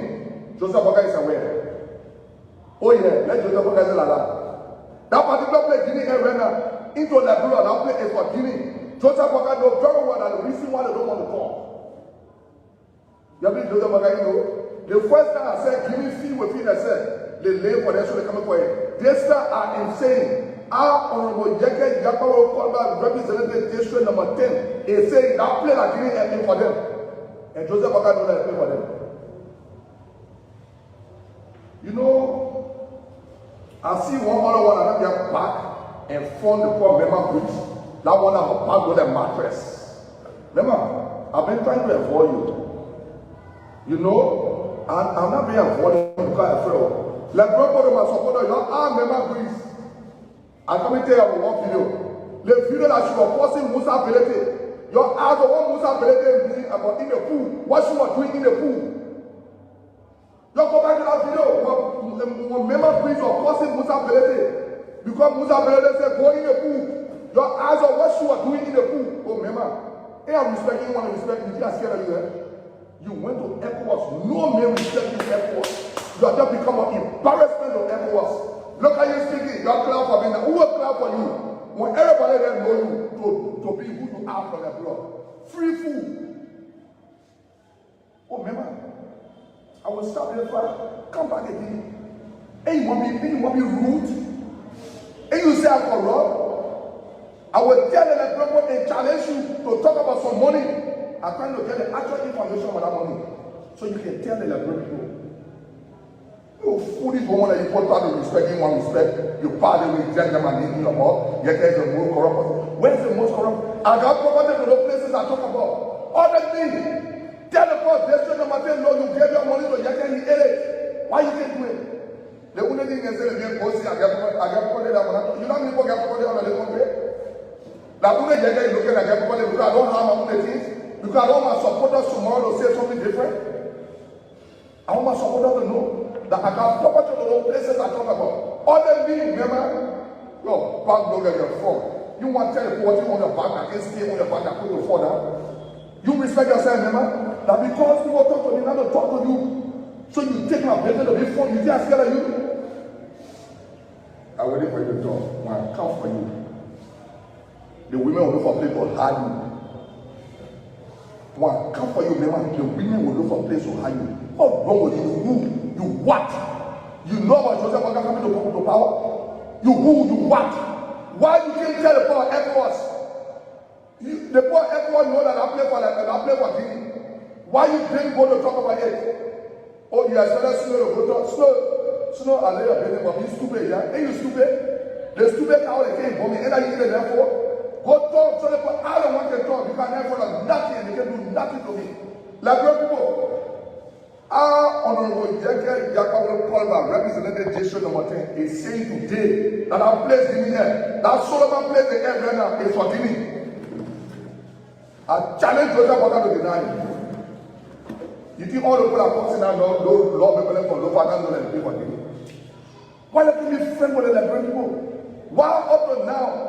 Joseph Boga is aware. Oh yeah, let Joseph Boga say like that. That particular place Guinea area into Lebron, that place is for Guinea. Joseph Boga knows very well that the reason why they don't want to talk. You have been Joseph Boga, you know. The first time I said Guinea fee within a set, they lay for them so they come for it. This time are insane. Our Honorable Jeke Jakaro Kolba represented district number 10 is saying that play like Guinea and for them. And Joseph Boga knows that play for them. You know, I see one other one and they back and found the poor member bridge. That one I have back with a mattress. Remember, I've been trying to avoid you. You know, and I'm not being avoided because I feel. Like brother, my supporter, your arm member bridge. I come and tell you one video. The video that she was forcing Musa Belete. Your eyes of what Musa Belete is about in the pool. What she was doing in the pool. You go back to that video. When member bridge was forcing Musa Belete. Because Musa Belete said, go in the pool. Your eyes of what she was doing in the pool. Oh, remember. Hey, I'm respecting you, want to respect you. You are scared of you, eh? You went to ECOWAS. No man respect you ECOWAS. You have just become an embarrassment of ECOWAS. Look how you speaking. You are clap for me now. Who will clap for you? When everybody there know you to be who you are for their blood. Free food. Oh, remember? I will stop there for come back again. And you want me rude? And you say I'm corrupt? I will tell the people and challenge you to talk about some money. I'm trying to get the actual information about that money. So you can tell the people. You foolish woman that you put out the respect, you want respect, you pardon with gentleman in your mouth, yet there's the most corrupt person. Where's the most corrupt? I got property to those places I talk about. Other things. Tell the boss, they should not say, no, you gave your money to yet and he ate it. Why you can't do it? The only thing is that they post I get property that one. You know how many people get property on the country? Like when they get looking at get property because I don't have my own things, because I don't want my supporters tomorrow to say something different. I want my supporters to know that I got property to those places I talk about. Other than remember, your back don't get your phone. You want to tell the people on your back, I can stay on your back, I put your phone down. You respect yourself, remember? That because people talk to me, now they talk to you. So you take my better to be phone, you think I'm scared of you? I'm waiting for you to talk. When I come for you, the women will look for place to hide you. When I come for you, remember, the women will look for place to hide you. What's wrong with you? You what? You know about Joseph Boga coming to power? You who? You what? Why you can't tell the poor ECOWAS? The poor ECOWAS know that I play for Guinea. Why you didn't go to talk about it? Oh, you are slow to go to slow. I lay a building, but you stupid, yeah? Ain't you stupid? The stupid cow that came for me, and I didn't there for. Go talk so the I don't want to talk. You can never do nothing, and they can do nothing to me. Like your people. Our Honorable Jeke Jakaro Kolba, represented district number 10, is saying today that our place in here, that Solomon place the air right now is for Guinea. I challenge Joseph Boga to deny it. You think all the people are posting that law people for low finance and pay for Guinea? Why let me be friend with the Liberian people? Why up to now?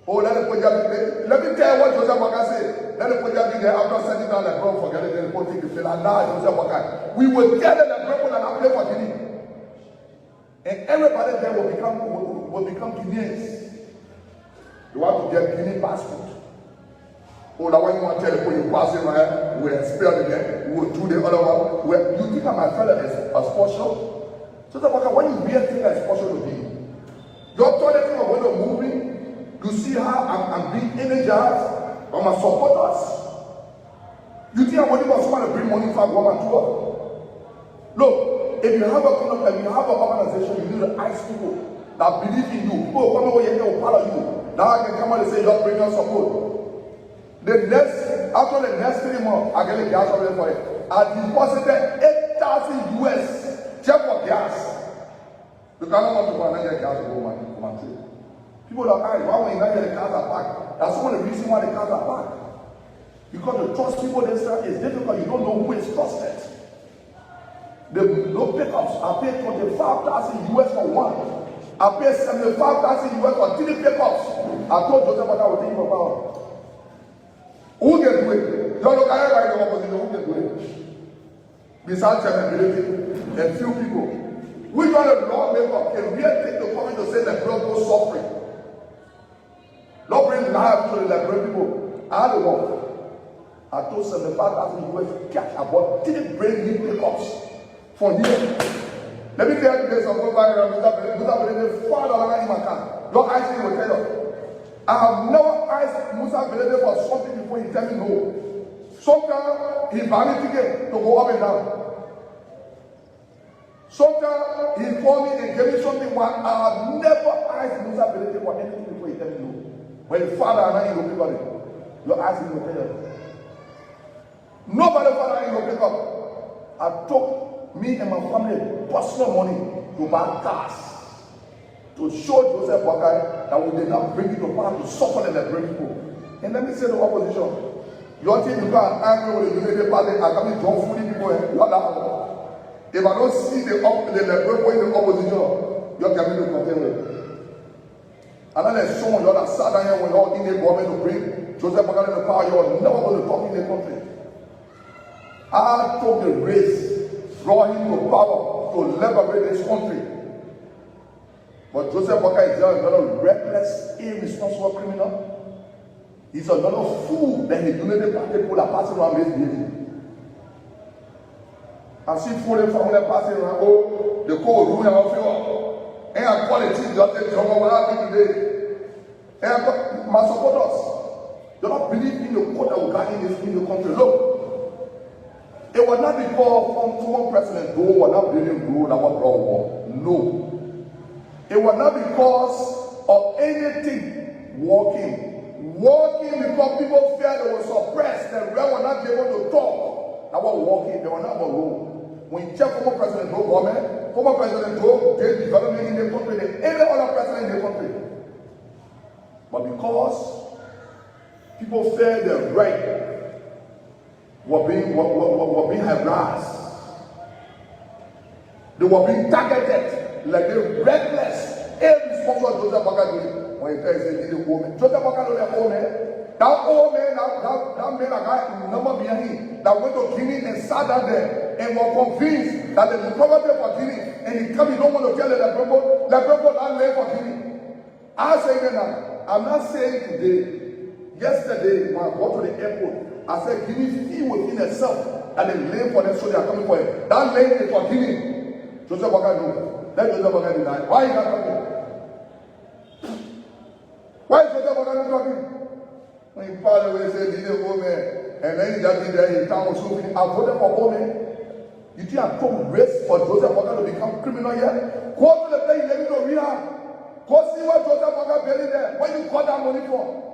Oh, let me tell you what Joseph Boga said. Let the project be there after sending down the drum for getting the report take the field. And now Joseph Boga. We will get the drum and I play for Guinea. And everybody there will become Guineans. You want to get Guinea passport. Oh, that one you want to tell the people you pass it right, we will expel again, we will do the other one. You think that my fellow is a special? Joseph Boga, what you really think that special to be? Your toilet thing of when you're moving. You see how I'm being energized by my supporters. You think I'm waiting for someone to bring money for one and two? Look, if you have an organization, you need to ask people. that believe in you. People come over here will follow you. Now I can come out and say, Lord, bring your support. After the next 3 months, I get a gas already for it. I deposited 8,000 US just for gas. Because I don't want to go and get gas to go for my trip. People are like, why when you not get the cars are back? That's one of the reasons why the cars are back. Because to trust people this time is difficult. You don't know who is trusted. The no pickups. I paid 25,000 US for one. I paid 75,000 US for 3 pickups. I told Joseph what I would think about. Who can do it? Don't look at everybody in the opposition. Who can do it? Besides and few people. Which one of the lawmaker can really take the comment to say that God goes suffering? Not bring life to the Liberian people. I had a one. I told 75,000 US cash about 3 brand new pickups for here. Let me tell you this, I'm going back around Musa Father in my car. Your eyes will tell you. I have never asked Musa Belede for something before he tell me no. Sometimes he buy me ticket to go up and down. Sometimes he called me and gave me something one. I have never asked Musa Belede for anything before he tell me no. When the father and I in the people, your eyes will tell you. Nobody father in the people. I took me and my family personal money to buy cars. To show Joseph Boakai that we did not bring it to power to suffer the Liberian people. And let me say the opposition. Your team, you go and argue with the United Party and come and draw fully people and what that. If I don't see the Liberian people in the opposition, you're coming to contend with. And then there's someone that sat down here when all in the government to bring Joseph Boakai to power, you're never going to talk in the country. I took the race, brought him to power to liberate this country. But Joseph Boakai is just another reckless, irresponsible criminal. He's another fool that the United Party people are passing around misbehaving. I see foolish family passing around, oh, the code ruin our fuel. And I call the chief justice, what happened today? And I call my supporters. Do not believe in the code that will guide in the country. Look, it was not because former President Doe was not believing Doe that was wrong war. No. It was not because of anything walking because people felt they were suppressed, that they were not able to talk. That was walking, they were not alone. When you check former President Doe government, former President Doe did development in the country than any other president in the country. But because people felt their right were being harassed, they were being targeted. Like the reckless, irresponsible Joseph Boakai when he tells you the old man. Joseph Boakai was an old man. That old man, that man, a guy number behind him, that went to Guinea and sat down there and was convinced that the property for Guinea, and he don't want to tell the people that lay for Guinea. I say that I'm not saying today. Yesterday, when I got to the airport, I said Guinea feel within itself that they lay for them, so they are coming for it. That lane is for Guinea. Joseph Boakai knows. Let Joseph Boakai deny. Why is that talking? Why is Joseph Boakai not talking? When he passed away, he said, "He's a woman," and then he just did that. He told so I voted for women. You think I took risk for Joseph Boakai to become criminal here? Go to the place, let me to read her. Go see what Joseph Boakai buried there. What you got that money for?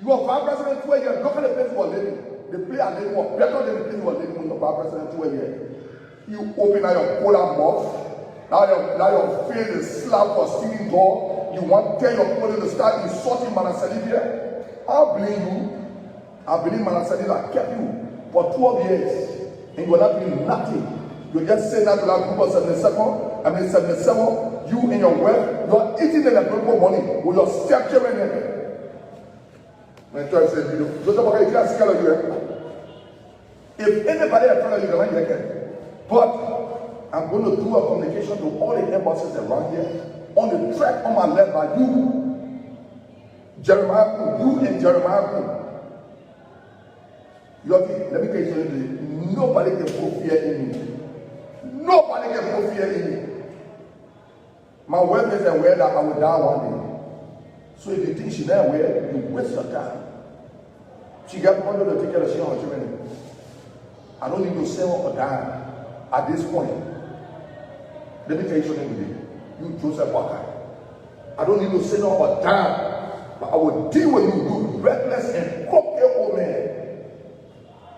You are vice president 2 years. Look at the place you are living. The place I live was better than the place you are living when you are vice president 2 years. You open out your cola mouth. Now your face is slap for stealing door. You want to tell your people to start insulting Manasali here. I blame you. I believe Manasali that kept you for 12 years. And you are not doing nothing. You just say that to that group of 77, you and your wife, you are eating the group of money with your stepchildren in it. My child said, Joseph Boakai, you can't scare you. If anybody in front of you, they might get it. But I'm going to do a communication to all the embassies around here. On the track on my left by you, Jeremiah Kun, you and Jeremiah Kun. Let me tell you something. Nobody can put fear in me. Nobody can put fear in me. My wife is aware that I will die one day. So if you think she's not aware, you waste your time. She got money to take care of she on children. I don't need to sell or die at this point. Let me tell you something today. You Joseph Wakai. I don't need to say no about damn, but I will deal with you reckless and crook your old man.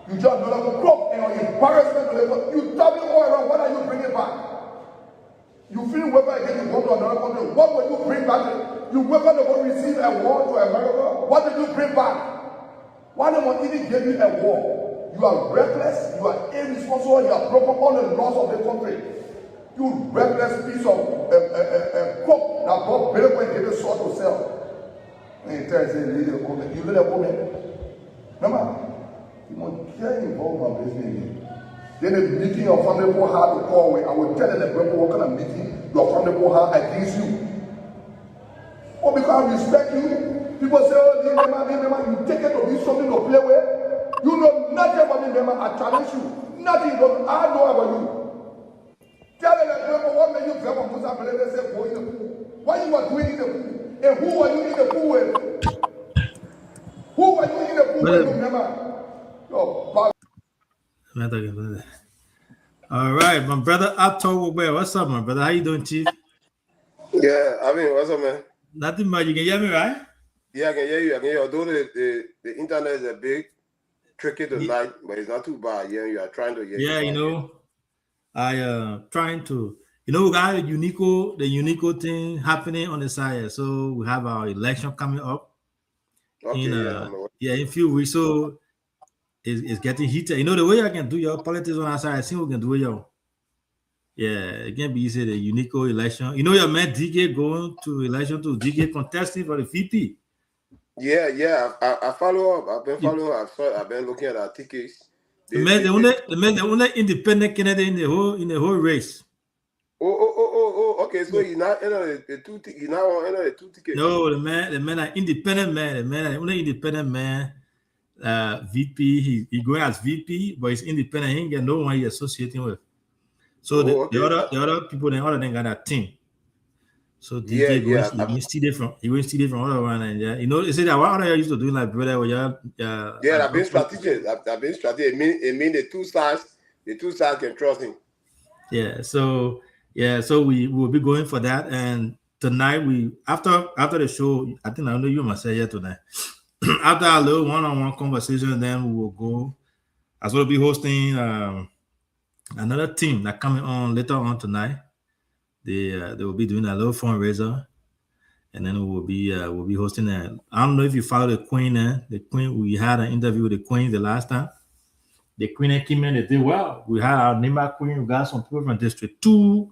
You just do not crook and your embarrassment. You tell me all around, what are you bringing back? You feel whether again you go to another country, what will you bring back? You whether to go receive a war to America, what did you bring back? Why don't you even give you a war? You are reckless, you are irresponsible, you are broken all the laws of the country. You reckless piece of cook that brought better when gave a sword to sell. And you tell you let a woman. Remember, you must get involved in business. Then the meeting your family will have to call away. I will tell them the people what kind of meeting your family will have against you. Or because I respect you. People say, oh, you take it to be something to play with. You know nothing about me, I challenge you. Nothing, I know about you. Tell them that what made you grab a Musa and they say, go in the pool. What you were doing in the pool? And who were you in the pool with? Who were you in the pool with, remember? All right, my brother Atto, what's up, my brother? How you doing, Chief? Yeah, I mean, what's up, man? Nothing much. You can hear me, right? Yeah, I can hear you. I can hear you. Although the internet is a bit tricky tonight, but it's not too bad. Yeah, you are trying to hear. Yeah, you know, I trying to, you know, we got the unico thing happening on the side. So we have our election coming up. Okay, in in a few weeks. So it's getting heated. You know, the way I can do your politics on our side, I think we can do it, yo. Yeah, it can be easy, the unico election. You know, your man DK going to election to DK contesting for the VP. Yeah, I follow up. I've been following up. I've been looking at our tickets. The only independent candidate in the whole race. Okay. So you're not enter the two tickets. You now want to enter the two tickets. No, the man, are independent man. The man, only independent man. VP. He going as VP, but he's independent. He ain't get no one he associating with. So the other people, then other than got a team. So DJ he went steal from other one, and you know, you see that what other used to do like brother where I've been strategic. I've been strategic. It mean the two sides can trust him. So we will be going for that. And tonight after the show, I think I know you must say here tonight. After a little one-on-one conversation, then we will go. As well be hosting another team that coming on later on tonight. They will be doing a little fundraiser, and then we'll be hosting that. I don't know if you follow the Queen. The Queen, we had an interview with the Queen the last time. The Queen came in, they did well. We had our Nima Queen. We got some people from District 2,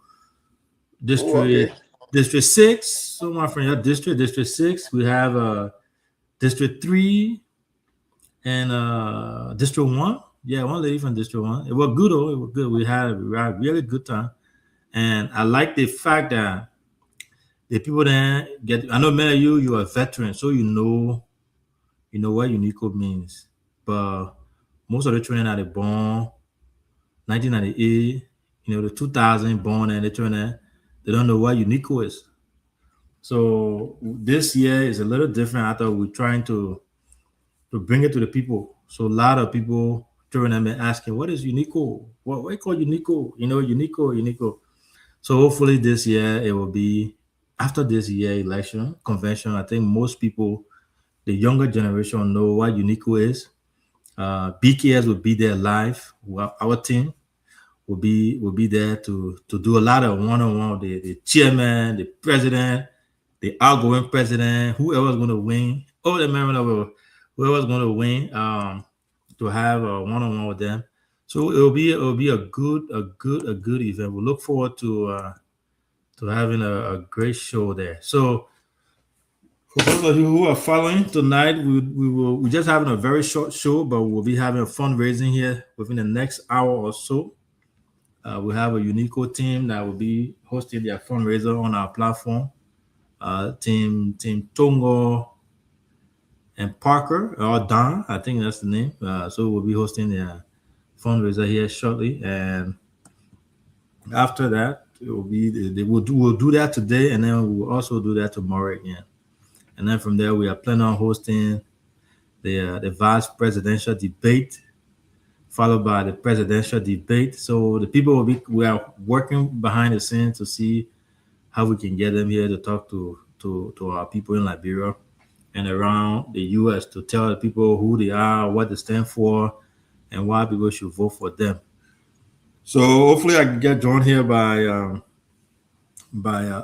District 6. Someone from your District 6. We have District 3 and District 1. Yeah, one lady from District 1. It was good, though. It was good. We had a really good time. And I like the fact that the people there I know many of you are veterans, so you know what unico means. But most of the children are born 1998, the 2000 born, and the children, they don't know what unico is. So this year is a little different. I thought we're trying to bring it to the people. So a lot of people, children have been asking, what is unico? What we call unico? Unico. So hopefully this year it will be after this year election convention. I think most people, the younger generation, know what unico is. BKS will be there live. Our team will be there to do a lot of one-on-one with the chairman, the president, the outgoing president, whoever's going to win, or the member of whoever's going to win, to have a one-on-one with them. So it will be a good event. We look forward to having a great show there. So for those of you who are following tonight, we're just having a very short show, but we'll be having a fundraising here within the next hour or so. We have a unico team that will be hosting their fundraiser on our platform. Team Tongo and Parker, or Don, I think that's the name. So we'll be hosting their fundraiser here shortly, and after that, it will be we'll do that today, and then we'll also do that tomorrow again. And then from there, we are planning on hosting the vice presidential debate, followed by the presidential debate. So the people we are working behind the scenes to see how we can get them here to talk to our people in Liberia and around the U.S. to tell the people who they are, what they stand for, and why people should vote for them. So hopefully I can get joined here by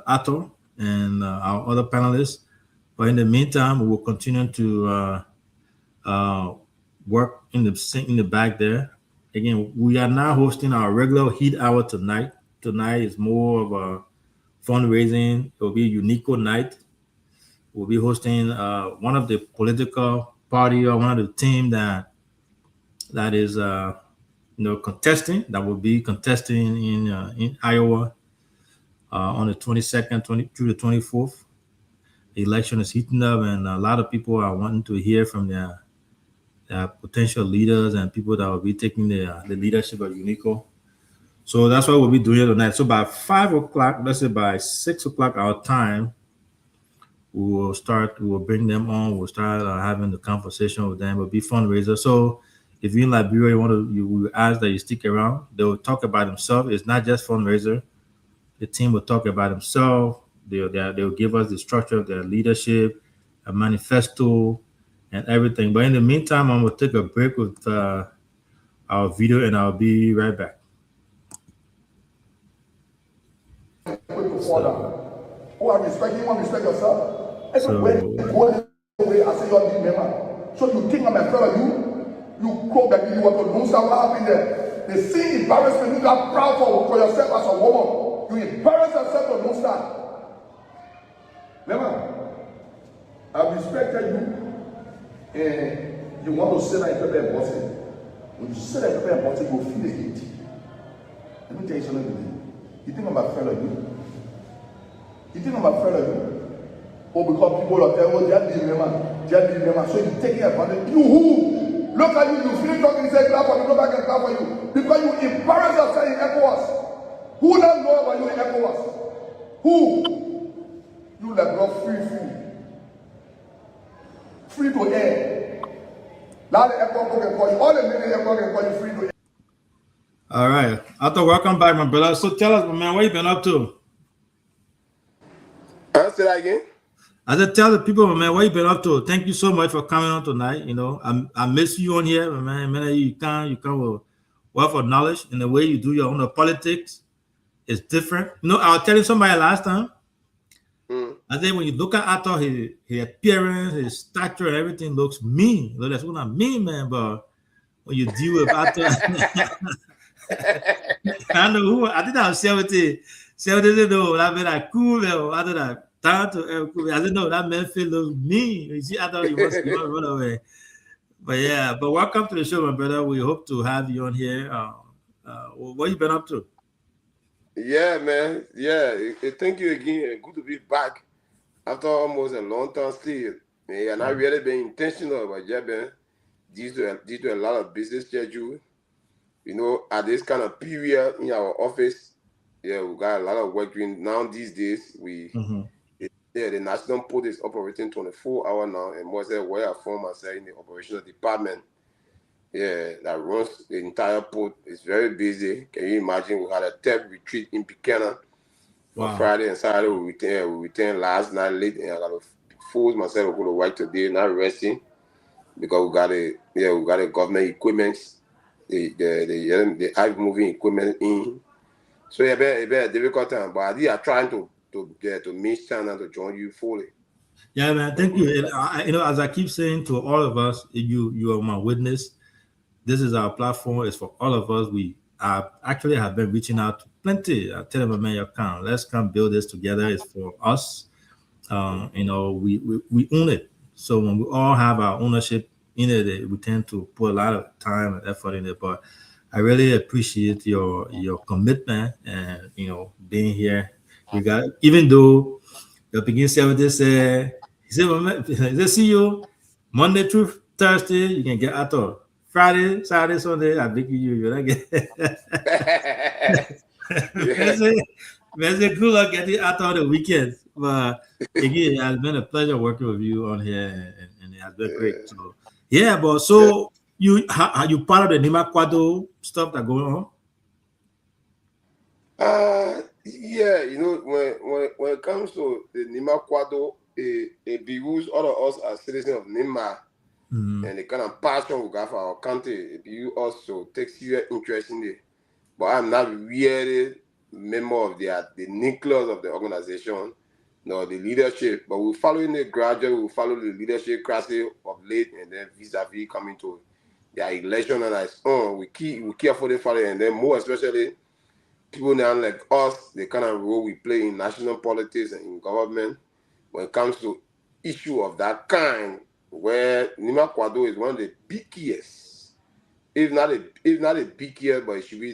Ato and our other panelists. But in the meantime, we will continue to work in the back there. Again, we are now hosting our regular heat hour tonight. Tonight is more of a fundraising. It will be a unique night. We'll be hosting one of the political party or one of the team that is contesting, that will be contesting in Iowa on the 22nd through the 24th. The election is heating up, and a lot of people are wanting to hear from their potential leaders and people that will be taking the leadership of UNICO. So that's what we'll be doing tonight. So by 5 o'clock, let's say by 6 o'clock our time, we will bring them on. We'll start having the conversation with them. It'll be fundraiser. So if you're in Liberia, we ask that you stick around. They will talk about themselves. It's not just fundraiser. The team will talk about themselves. They'll give us the structure of their leadership, a manifesto, and everything. But in the meantime, I'm going to take a break with our video, and I'll be right back. Oh, I respect you, want to respect yourself. Everywhere you go away, I say you're the member. So you think I'm a fellow, you crow that you want to lose what happened there. They see embarrassment, you got proud for yourself as a woman. You embarrass yourself to lose that. Remember, I respected you, and you want to sit like a paper and bottle. When you sit like a paper and bottle, you will feel the heat. Let me tell you something. You think I'm a fellow, you think I'm a fellow, or because people are telling you, they're the so you're taking advantage. You who? Look at you, you feel talking, say, clap for you, go back and clap for you. Because you embarrass yourself in ECOWAS. Who doesn't know about you in ECOWAS? Who? You like bro, free to air. Now the ECOWAS can call you, all the minutes ECOWAS can call you free to air. All right. Arthur, welcome back, my brother. So tell us, man, what you been up to? Say that again. I said, tell the people, man, what you been up to. Thank you so much for coming on tonight. You know, I miss you on here, man. You come with wealth of knowledge, and the way you do your own politics is different. You know, I was telling somebody last time. I think when you look at Arthur, his appearance, his stature, everything looks mean. Look, that's what I mean, man. But when you deal with Arthur, I know who. I think I was 70. 70, no, that man, I cool, I did that. I didn't know that man feel looks mean. You see, I thought he was going to run away. But yeah, but welcome to the show, my brother. We hope to have you on here. What you been up to? Yeah, man. Yeah, thank you again. Good to be back after almost a long time still. Yeah, and I really been intentional, but yeah, man, due to a lot of business schedule, you know, at this kind of period in our office, yeah, we got a lot of work doing now these days. The National Port is operating 24 hours now, and was where I found myself in the operational department. Yeah, that runs the entire port. It's very busy. Can you imagine? We had a TEP retreat in Buchanan on Friday and Saturday. We returned last night late, and I got to force myself to go to work today, not resting, because we got a government equipment, the high moving equipment in. So it's been a difficult time, but I are trying to meet China to join you fully. Yeah, man. Thank you. And, you know, as I keep saying to all of us, you are my witness. This is our platform. It's for all of us. We actually have been reaching out to plenty. I tell them, man, let's come build this together. It's for us. You know, we own it. So when we all have our ownership in it, we tend to put a lot of time and effort in it. But I really appreciate your commitment and, you know, being here. You got, even though the beginning 70 said, he said, see you Monday through Thursday, you can get out of Friday, Saturday, Sunday, I think you're not get. Good luck getting out on the weekends. But again, it has been a pleasure working with you on here, and it has been great. So yeah, but so you are you part of the Nima Quado stuff that going on? Yeah, you know, when it comes to the Nima Kwado, it behooves all of us as citizens of Nima and the kind of passion we got for our country. It behooves us to take serious interest in it. But I'm not really member of the nucleus of the organization, nor the leadership. But we're following it gradually. We follow the leadership crisis of late, and then vis-a-vis coming to the election on its own. We carefully follow it, and then more especially people now like us, the kind of role we play in national politics and in government when it comes to issue of that kind, where Nima Kwado is one of the biggest, if not a biggest, but it should be.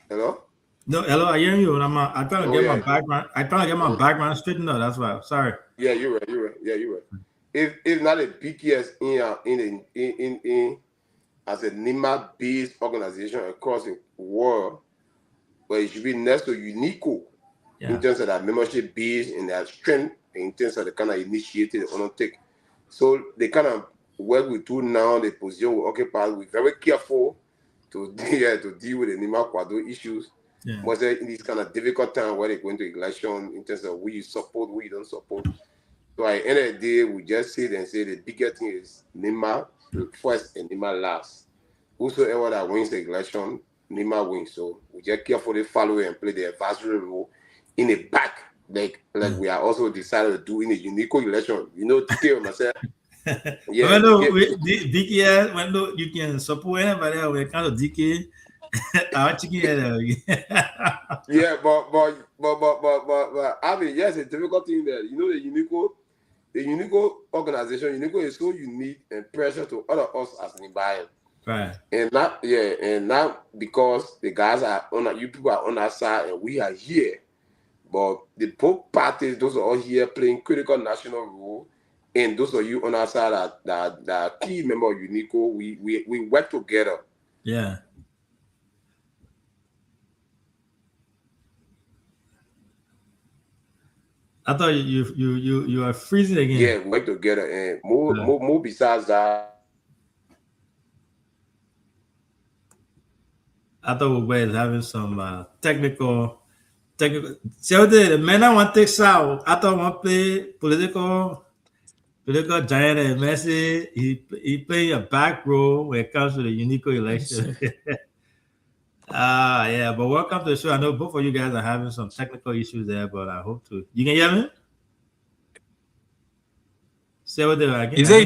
Hello? No, hello, I hear you. I'm trying to get my yeah. background. I'm trying to get my background straightened out. That's why. Sorry. Yeah, you're right. Yeah, you're right. If not a BTS in as a Nima-based organization across the world, but it should be next to Unico in terms of that membership base and that strength, in terms of the kind of initiative they want to take. So the kind of work we do now, the position we occupy, we're very careful to deal with the Nima Kwado issues. Yeah. Was in this kind of difficult time where they're going to election in terms of who you support, who you don't support. So at the end of the day, we just sit and say the bigger thing is Nima first and Nima last. Whosoever that wins the election, Nima wins. So we just carefully follow and play the advisory role in the back, like we are also decided to do in a unique election. You know, to tell myself. Yeah, when DK, when you can support anybody when it comes to DK, our chicken head. Yeah, but I mean, yes, it's a difficult thing that you know the Unico organization, Unico is so unique and precious to other us as Nimbayan. Right. And not because the guys are on you people are on our side and we are here, but the both parties, those are all here playing critical national role, and those of you on our side that key member of Unico, we work together. Yeah. I thought you are freezing again. Yeah, we work together and more besides that. I thought we were having some technical. So the man I want to take south. I thought I want to play political giant and Messi. He playing a back role when it comes to the Unico election. Yeah, but welcome to the show. I know both of you guys are having some technical issues there, but I hope to. You can hear me? Say what they He said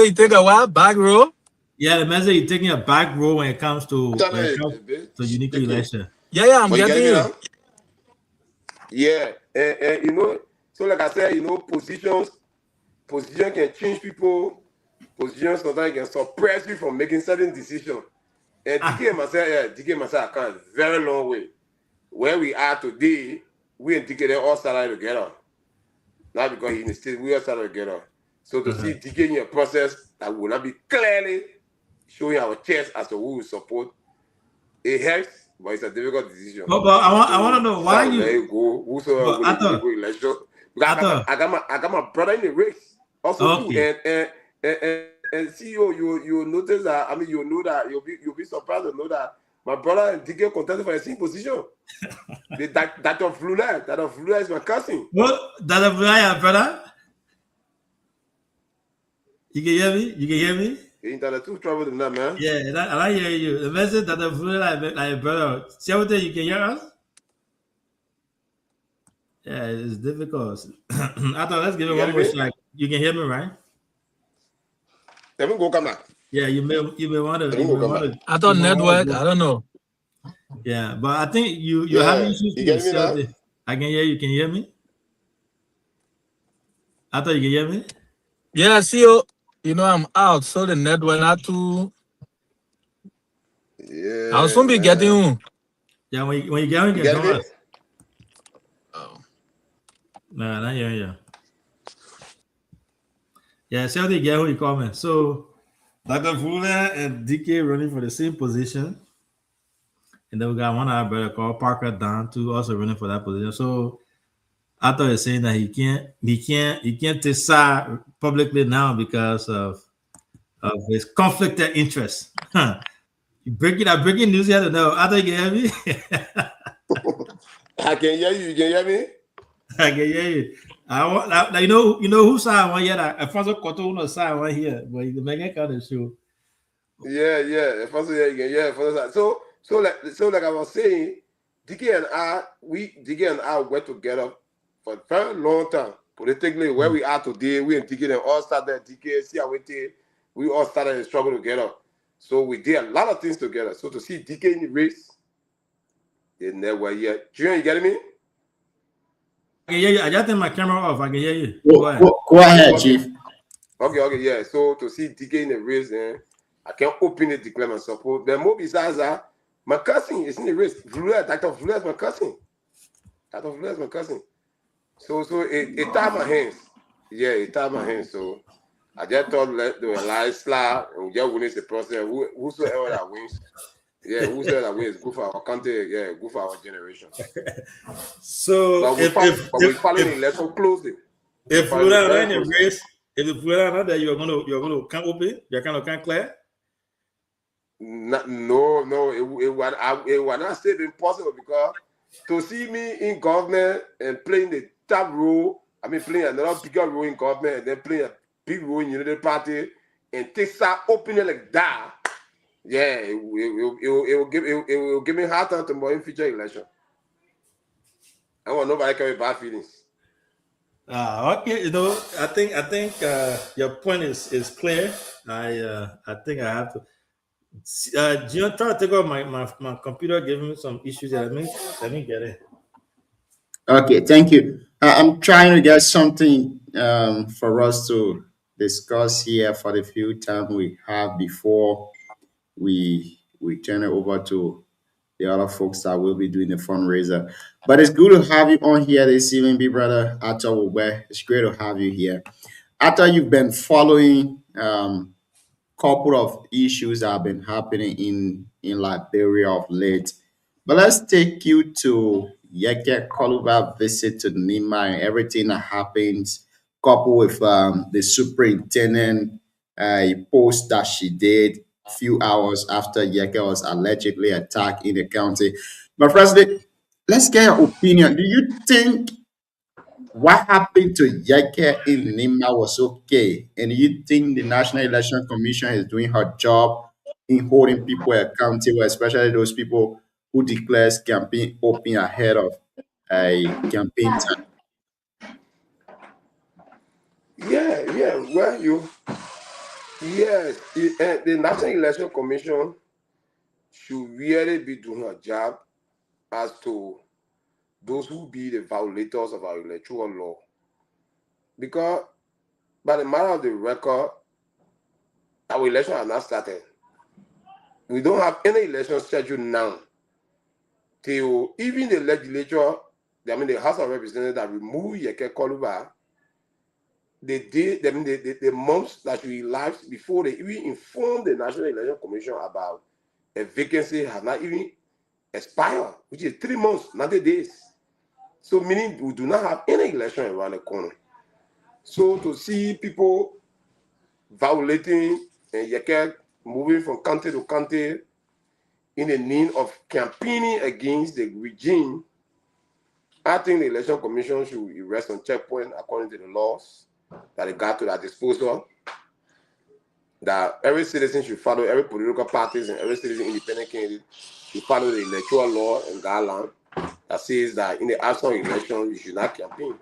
he take a what? Back row? Yeah, the message is taking a back row when it comes to Unico election. Yeah, I'm getting you. Yeah, and you know, so like I said, you know, position can change people. Positions sometimes can suppress you from making certain decisions. And DK myself come a very long way. Where we are today, we and DK they all started together. Not because he's in the state, we all started together. So to see DK in a process that will not be clearly showing our chest as to who we support, it helps, but it's a difficult decision. But I want to know why you. There you go. Whosoever will election. I got my brother in the race. Also, okay. And CEO, you notice that. I mean, you know that you'll be surprised to know that my brother and DK contested for the same position. that of Flula is my cousin. What? That of Flula, your brother? You can hear me? You can hear me? Internet too trouble than that, man. Yeah, I hear you. The message that of Flula like your brother. See what you can hear us? Yeah, it's difficult. I thought let's give it one more shot. You can hear me, right? Let me go come back. Yeah, you may want to. I thought network. I don't know. Yeah, but I think you're having issues. You get me now? I can hear you. Can you hear me? I thought you can hear me. Yeah, CEO. You know I'm out, so the network not too. Yeah. I'll soon be getting you. Yeah, when you get on, you can join us. Oh. No, not hearing you. Yeah, see how they get who you comment. So Dr. Flula and DK running for the same position. And then we got one of our brother called Parker Don too, also running for that position. So I thought you're saying that he can't take side publicly now because of his conflicted interest. Breaking news here to know. I thought you can hear me. I can hear you. You can hear me? I can hear you. I want now, you know who side one here. Alfonso Cotto no side one here, but the Megan kind of show. Yeah. If I say you can hear. So like I was saying, DK and I were together for a very long time. Politically, where we are today, we and DK and all started. DK, CRWT, we all started a struggle together. So we did a lot of things together. So to see DK in the race, they never yet. Junior, you getting me? I can hear you. I just turn my camera off. I can hear you. Go ahead, Chief. Okay, yeah. So to see DK in the race, I can openly declare my support. But more besides that, my cousin is in the race. Dr. Vlula is my cousin. Dr. Vlula is my cousin. So it tied my hands. Yeah, it tied my hands. So I just thought let the alliance slide and we just win the process. Whosoever that wins, whosoever that wins, good for our country, good for our generation. So But we follow the election closely. If Florida are in the race, if the Florida are that you're gonna come open, you're kind of clear. No, it was not still impossible because to see me in government and playing the top role, playing another bigger role in government and then playing a big role in United Party and take that opening like that, it will give me a hard time tomorrow in future election. I want nobody carry bad feelings. Okay, I think your point is clear. I think I have to. Gio, try to take off my computer, give me some issues that let me get it. Okay, thank you. I'm trying to get something for us to discuss here for the few time we have before we turn it over to the other folks that will be doing the fundraiser. But it's good to have you on here this evening, big brother Arthur Wube. It's great to have you here. After you've been following couple of issues that have been happening in Liberia of late. But let's take you to Yeke Koluba visit to Nima and everything that happens, coupled with the superintendent post that she did a few hours after Yeke was allegedly attacked in the county. But President, let's get your opinion. Do you think what happened to Yeke in Nima was okay? And do you think the National Election Commission is doing her job in holding people accountable, especially those people who declares campaign open ahead of a campaign time? The National Election Commission should really be doing her job as to those who be the violators of our electoral law. Because by the matter of the record, our election has not started. We don't have any election scheduled now. Till even the legislature, the House of Representatives that removed Yeke Koluba, the months that we elapsed before they even informed the National Election Commission about a vacancy has not even expired, which is 3 months, 90 days. So meaning we do not have any election around the corner. So to see people violating and Yeke moving from county to county in the need of campaigning against the regime, I think the Election Commission should rest on checkpoint according to the laws that they got to their disposal. That every citizen should follow, every political parties and every citizen independent candidate should follow the electoral law and guideline that says that in the absence of election, you should not campaign.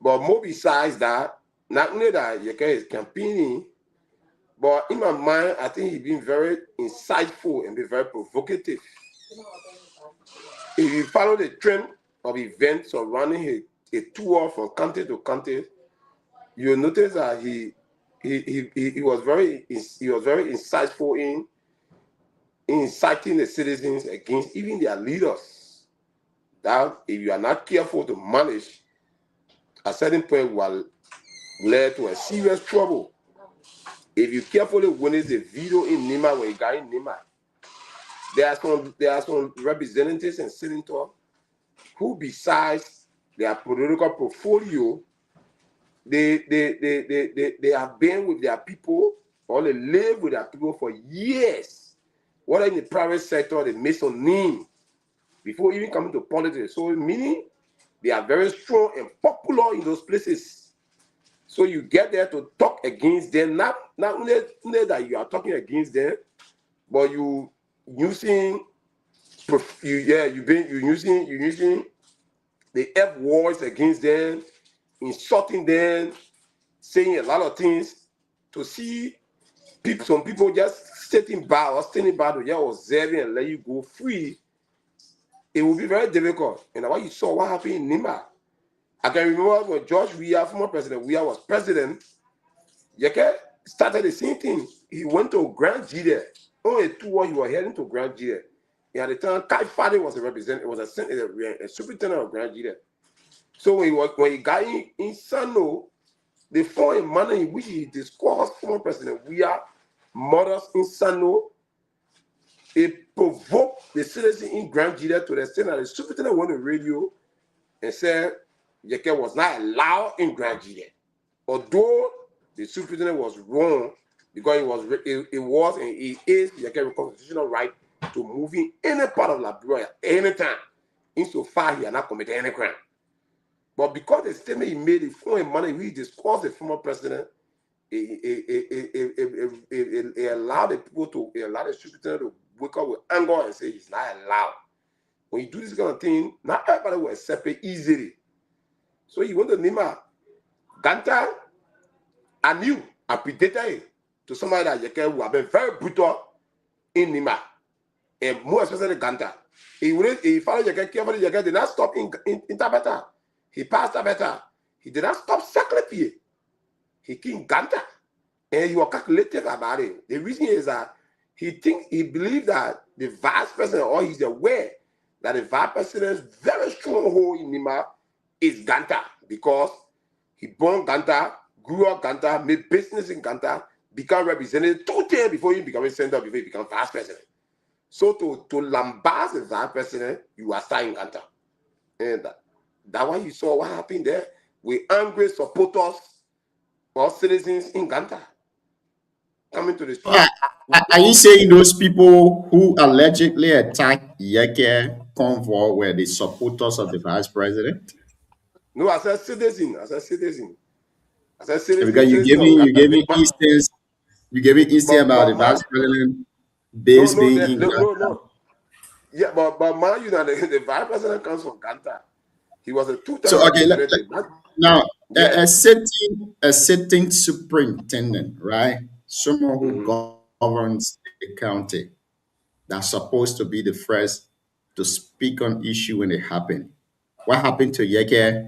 But more besides that, not only that Yeke is campaigning, but in my mind, I think he's been very insightful and been very provocative. If you follow the trend of events surrounding a tour from county to county, you'll notice that he was very insightful in inciting the citizens against even their leaders. That if you are not careful to manage, a certain point will lead to a serious trouble. If you carefully witness the video in Nima when you got in Nima, there are some representatives and senators who, besides their political portfolio, they have been with their people or they live with their people for years. Whether in the private sector, they make some name before even coming to politics. So meaning they are very strong and popular in those places. So you get there to talk against them, not only that you are talking against them, but you using using the F words against them, insulting them, saying a lot of things to see some people just sitting by or standing by to just observing and let you go free. It will be very difficult. And what you saw what happened in Nima. I can remember when George Weah, former president Weah, was president, Yeke started the same thing. He went to Grand Gide. Only 2 years he was heading to Grand Gide. And at the time, Kai Fadi was a representative, was a superintendent of Grand Gide. So when he got in Sano, they found a manner in which he discussed former president Weah murders in Sano. It provoked the citizens in Grand Gide to the extent that the superintendent went on the radio and said Yeke was not allowed in Grand Gide. Although the superintendent was wrong because it was and it is Yeke's constitutional right to move in any part of Liberia anytime, insofar he had not committed any crime. But because the statement he made, the foreign money we discussed the former president, it allowed the people to allow the superintendent to wake up with anger and say he's not allowed. When you do this kind of thing, not everybody will accept it easily. So he went to Nima. Ganta, I knew, I predated him to somebody that Yeke who have been very brutal in Nima. And more especially Ganta. He followed Yeke carefully. Yeke did not stop in Tabata. He passed Tabata. He did not stop Saklepi. He came Ganta. And he was calculated about it. The reason is that he believed that the vice president, or he's aware that the vice president's very stronghold in Nima is Ganta, because he born Ganta, grew up Ganta, made business in Ganta, became representative 2 times before he became senator, before he became vice president. So to lambast the vice president, you are starting Ganta. And that's why you saw what happened there with angry supporters or citizens in Ganta coming to the street. Are you saying those people who allegedly attacked Yeke convoy were the supporters of the vice president? No, I said citizen. Because you gave me instance about the vice president base being in Ganta. No. Yeah, but mind you, that the vice president comes from Ganta. He was a 2-time. So okay, now a sitting superintendent, right? Someone who governs the county, that's supposed to be the first to speak on issue when it happen. What happened to Yeke?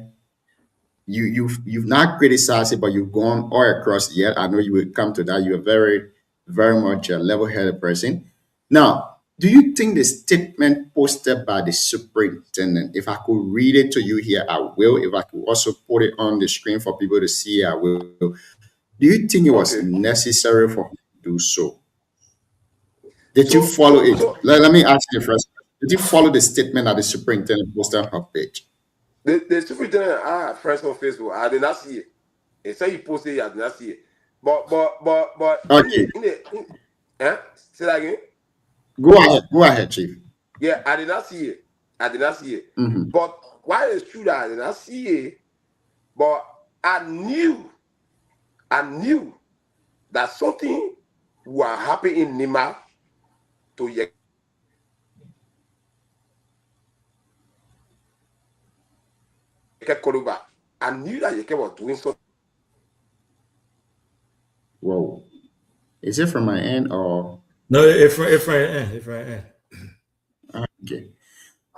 You've not criticized it, but you've gone all across yet. I know you will come to that. You're very, very much a level-headed person. Now, do you think the statement posted by the superintendent, if I could read it to you here, I will. If I could also put it on the screen for people to see, I will. Do you think it was necessary for him to do so? Did you follow it? Let me ask you first. Did you follow the statement that the superintendent posted on her page? The superintendent, I had friends on Facebook. I did not see it. He said he posted it. I did not see it. But okay. Say that again. Go ahead, Chief. Yeah, I did not see it. Mm-hmm. But why is it true that I did not see it? But I knew that something will happen in Nima to Yeke. I knew that Yeke was doing something. Whoa. Is it from my end or? No, it's right. Okay.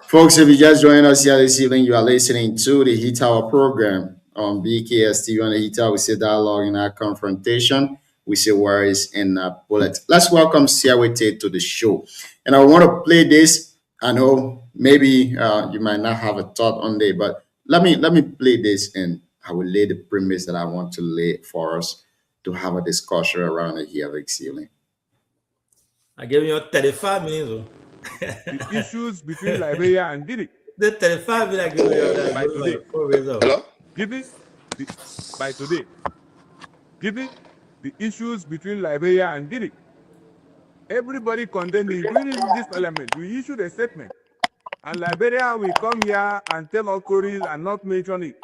Folks, if you just joined us here this evening, you are listening to the Heat Tower program on BKS TV. On the Heat Tower, we say dialogue in our confrontation. We say words in bullets. Let's welcome Siawete to the show. And I want to play this. I know maybe you might not have a thought on it, but let me play this, and I will lay the premise that I want to lay for us to have a discussion around it here this evening. I gave you 35 minutes. The issues between Liberia and Guinea. The 35 minutes I gave you by today. Hello? By today. Given the issues between Liberia and Guinea. Everybody condemning, including this parliament, we issued a statement And Liberia will come here and tell us stories and not mention it.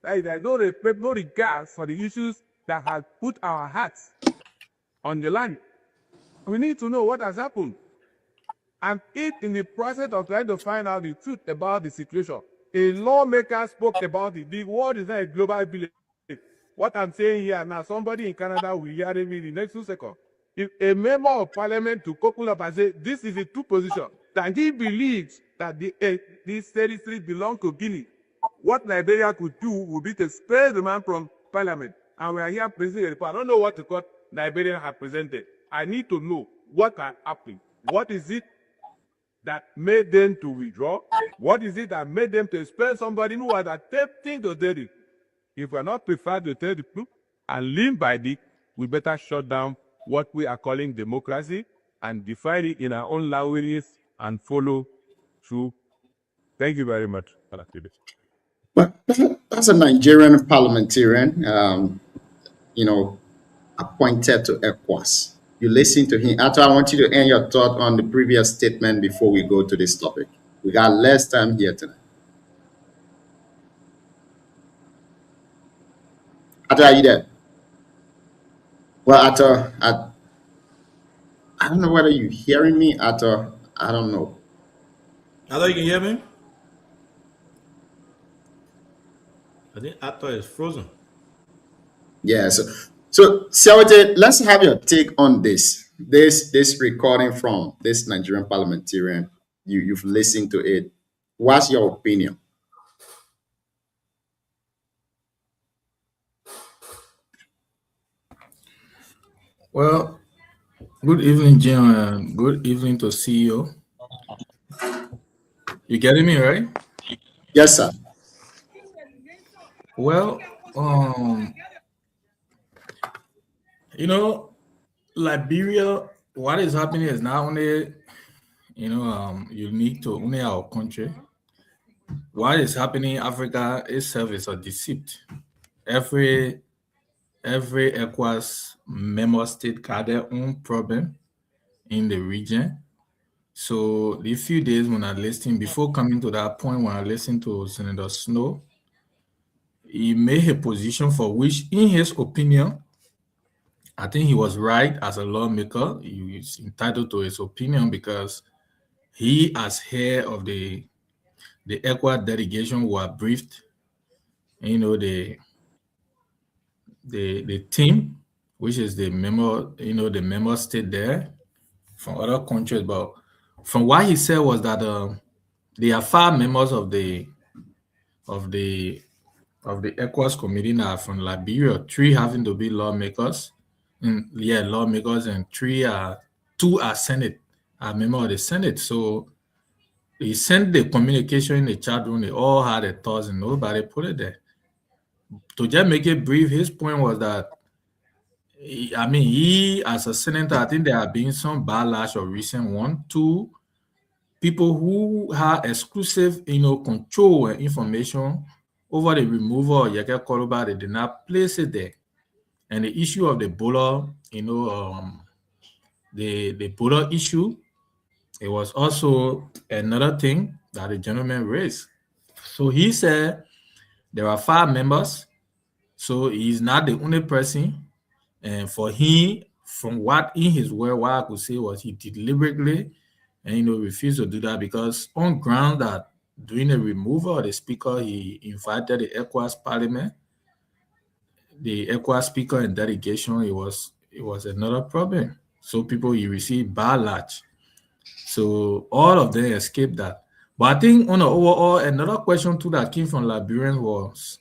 There's no respect, no regard for the issues that have put our hearts on the line. We need to know what has happened. And if in the process of trying to find out the truth about the situation, a lawmaker spoke about it. The world is not a global village. What I'm saying here now, somebody in Canada will hear me in the next 2 seconds. If a member of parliament to couple up and say, this is the true position, that he believes that these territories belong to Guinea, what Liberia could do would be to spare the man from parliament. And we are here presenting a report. I don't know what the court Liberia has presented. I need to know what has happened. What is it that made them to withdraw? What is it that made them to expel somebody who was attempting to tell it? If we are not prepared to tell the truth and live by it, we better shut down what we are calling democracy and define it in our own languages and follow through. Thank you very much. But as a Nigerian parliamentarian, appointed to ECOWAS, you listen to him. After, I want you to end your thought on the previous statement before we go to this topic. We got less time here tonight. Ato, are you there? Well, Ato, I don't know whether you're hearing me, Ato. I don't know. Hello, you can hear me? I think Ato is frozen. Yeah, so Siawate, let's have your take on this recording from this Nigerian parliamentarian. You've listened to it. What's your opinion? Well, good evening, Jim, and good evening to CEO. You getting me, right? Yes, sir. Well, Liberia, what is happening is not only, unique to only our country. What is happening in Africa itself is a deceit. Every ECOWAS member state got their own problem in the region. So the few days when I listened, before coming to that point, when I listened to Senator Snow, he made a position for which, in his opinion, I think he was right as a lawmaker. He is entitled to his opinion because he, as head of the ECOWAS delegation, who are briefed, the team, which is the member state there from other countries. But from what he said was that there are 5 members of the ECOWAS committee now from Liberia, 3 having to be lawmakers. Lawmakers, and 2 are Senate, are members of the Senate. So he sent the communication in the chat room. They all had their thoughts and nobody put it there. To just make it brief, his point was that, he as a senator, I think there have been some backlash or recent one to people who have exclusive, control and information over the removal of Yeke Koroba. They did not place it there. And the issue of the Ebola, the Ebola issue, it was also another thing that the gentleman raised. So he said there are 5 members, so he's not the only person. And for him, from what in his word, what I could say was he deliberately refused to do that because on ground that during the removal of the speaker, he invited the ECOWAS parliament, the ECOWAS speaker and delegation. It was another problem. So people, you receive backlash. So all of them escaped that. But I think on the overall, another question too that came from Liberians was,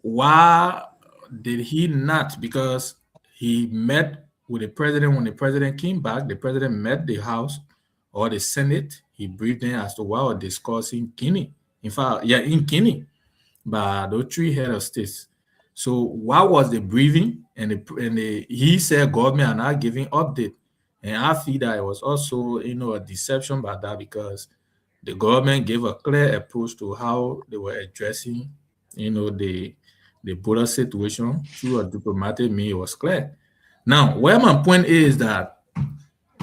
why did he not? Because he met with the president. When the president came back, the president met the House or the Senate. He briefed them as to what was discussed in Guinea. In fact, in Guinea, by the 3 head of states. So what was the briefing? And he said government are not giving update. And I feel that it was also, a deception by that because the government gave a clear approach to how they were addressing, the border situation through a diplomatic means. It was clear. Now, where my point is that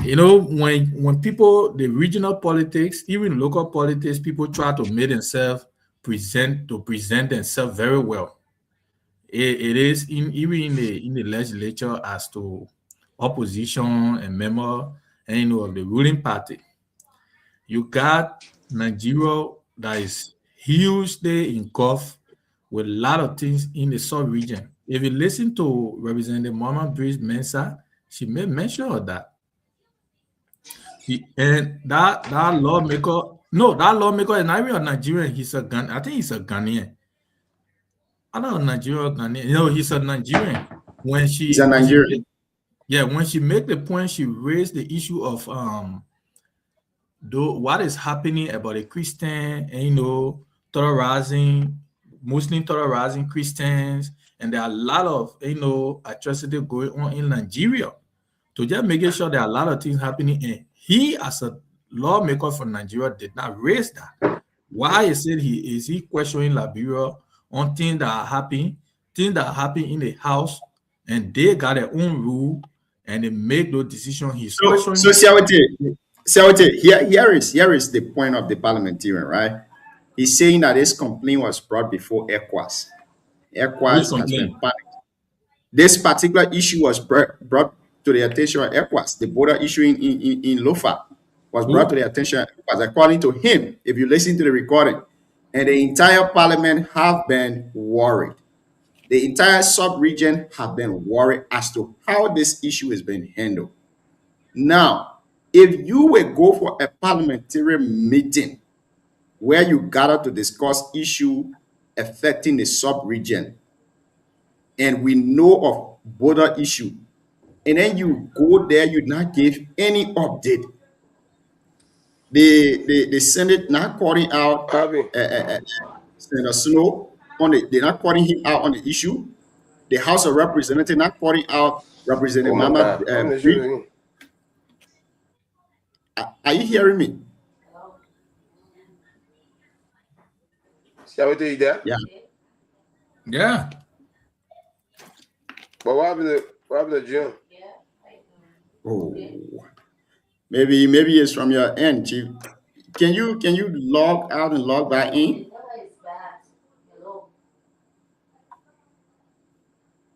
You know, when people, the regional politics, even local politics, people try to make themselves present themselves very well. It is even in the legislature as to opposition and member and of the ruling party. You got Nigeria that is hugely engulfed with a lot of things in the sub region. If you listen to Representative Mama Breeze Mensa, she made mention of that. And that lawmaker, no, that lawmaker is not even a Nigerian. He's a Ghan. I think he's a Ghanaian. I don't know Nigeria, Ghanaian. No, he's a Nigerian. He's a Nigerian. When she made the point, she raised the issue of what is happening about the Christian and terrorizing Muslim, terrorizing Christians, and there are a lot of atrocity going on in Nigeria. To just making sure there are a lot of things happening, and he, as a lawmaker for Nigeria, did not raise that. Why is he questioning Liberia on things that are happening in the house, and they got their own rule and they make those decisions? He's questioning. So here is the point of the parliamentarian, right? He's saying that this complaint was brought before ECOWAS. ECOWAS has been panicked. This particular issue was brought to the attention of ECOWAS. The border issue in Lofa was brought to the attention of ECOWAS, according to him, if you listen to the recording. And the entire parliament have been worried. The entire sub-region have been worried as to how this issue is being handled. Now, if you will go for a parliamentary meeting where you gather to discuss issue affecting the sub-region, and we know of border issue, and then you go there, you not give any update. The Senate not calling out Senator Snow they're not calling him out on the issue. The House of Representatives not calling out Representative Mama. Are you hearing me? Shall we do that? Yeah. Yeah. But what happened to Jim? Oh, maybe it's from your end, Chief. Can you log out and log back in?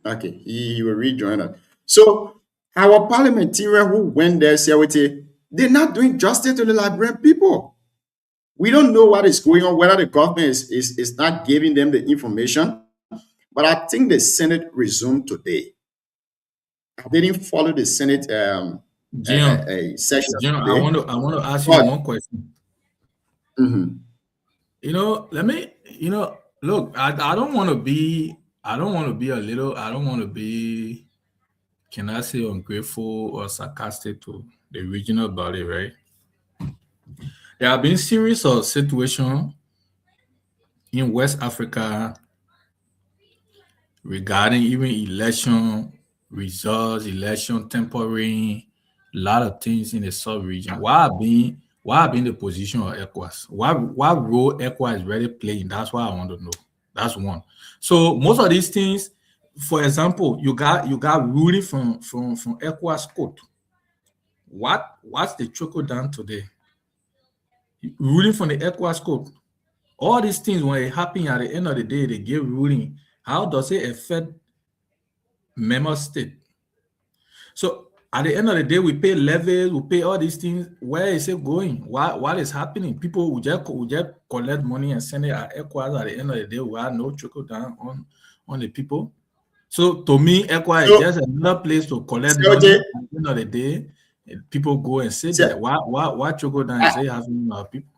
Okay, he will rejoin us. So our parliamentarian who went there said, they're not doing justice to the Liberian people. We don't know what is going on, whether the government is not giving them the information. But I think the Senate resumed today. I didn't follow the Senate session. Jim, I want to ask you one question. Mm-hmm. Look, I don't want to be can I say ungrateful or sarcastic to the regional body, right? There have been series of situations in West Africa regarding even election results, election tampering, a lot of things in the sub-region. Why have been the position of ECOWAS? What role ECOWAS is really playing? That's what I want to know. That's one. So most of these things, for example, you got ruling from ECOWAS court. What's the trickle down today? Ruling from the ECOWAS court. All these things, when it happen at the end of the day, they give ruling. How does it affect member state? So at the end of the day, we pay levies, we pay all these things. Where is it going? What is happening? People will just collect money and send it at ECOWAS. At the end of the day, we have no trickle down on the people. So to me, ECOWAS is just another place to collect money. At the end of the day, people go and say that. Why trickle down is it having our people?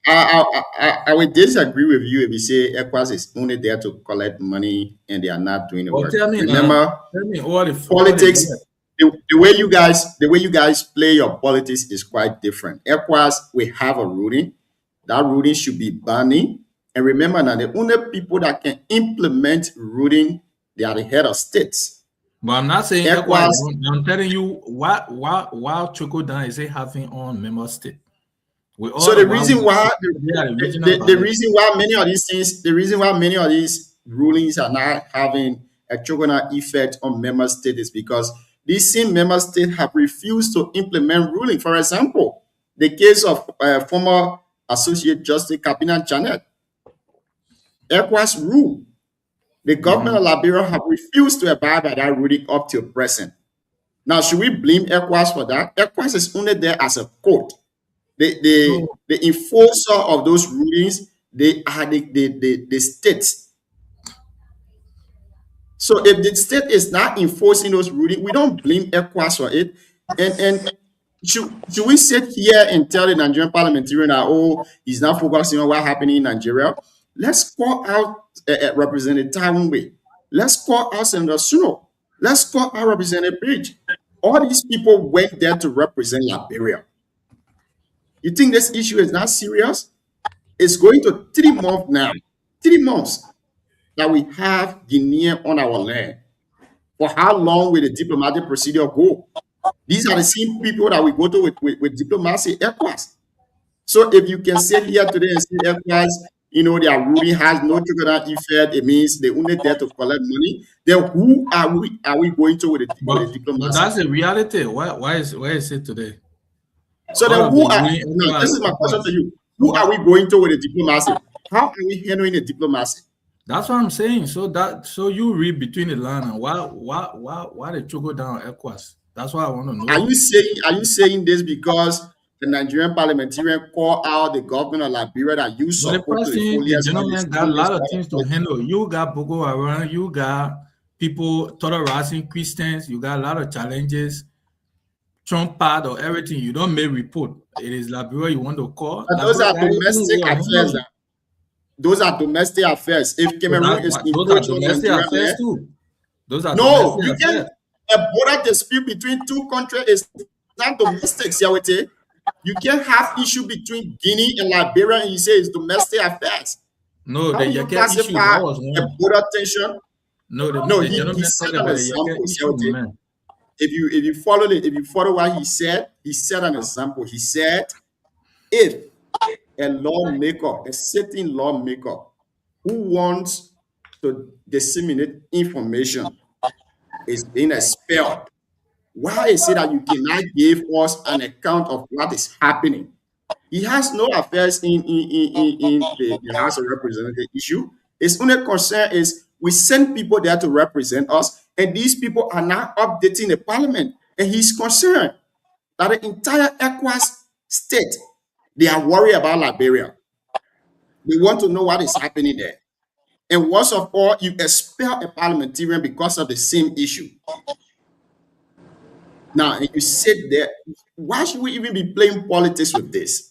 I would disagree with you if you say ECOWAS is only there to collect money and they are not doing the work. Remember, politics. The way you guys play your politics is quite different. ECOWAS, we have a ruling. That ruling should be binding. And remember now, the only people that can implement ruling, they are the head of states. But I'm not saying ECOWAS. I'm telling you what trickle down is it having on member state. So the reason why many of these rulings are not having a trickle down effect on member states is because these same member states have refused to implement ruling. For example, the case of former Associate Justice Kabina Janet. ECOWAS rule. The government of Liberia have refused to abide by that ruling up till present. Now, should we blame ECOWAS for that? ECOWAS is only there as a court. The enforcer of those rulings, they are the states. So if the state is not enforcing those rulings, we don't blame ECOWAS for it. And should we sit here and tell the Nigerian parliamentarian that, oh, he's not focusing on what's happening in Nigeria? Let's call out Representative Tawumbe. Let's call out Senator Suno. Let's call out Representative Bridge. All these people went there to represent Liberia. You think this issue is not serious? It's going to 3 months now. 3 months that we have Guinea on our land. For how long will the diplomatic procedure go? These are the same people that we go to with diplomacy, ECOWAS. So if you can sit here today and say ECOWAS, you know, their ruling has no trickle-down effect, it means they only there to collect money, then who are we going to with the diplomacy? But that's the reality. Where is it today? So then now this is my question to you. Who are we going to with the diplomacy? How are we handling the diplomacy? That's what I'm saying. So you read between the line and why they trickle down ECOWAS? That's what I want to know. Are you saying this because the Nigerian parliamentarian call out the government of Liberia that you support to the gentleman got a lot of things to handle. You got Boko Haram, you got people terrorizing Christians, you got a lot of challenges. Trump part of everything. You don't make report. It is Liberia you want to call. But those are domestic affairs. Those are domestic affairs. If Cameroon is those are domestic affairs too. Those are no, you can't. A border dispute between two countries is not domestic, Siawete. You can't have issue between Guinea and Liberia and you say it's domestic affairs. No, the Yeke issue that was a border tension. No, he said an example, Siawete. If you follow what he said an example. He said, if a lawmaker, a sitting lawmaker who wants to disseminate information is being expelled, why is it that you cannot give us an account of what is happening? He has no affairs in the House of Representatives issue. His only concern is we send people there to represent us, and these people are not updating the parliament. And he's concerned that the entire ECOWAS state, they are worried about Liberia. They want to know what is happening there. And worst of all, you expel a parliamentarian because of the same issue. Now, and you sit there, why should we even be playing politics with this?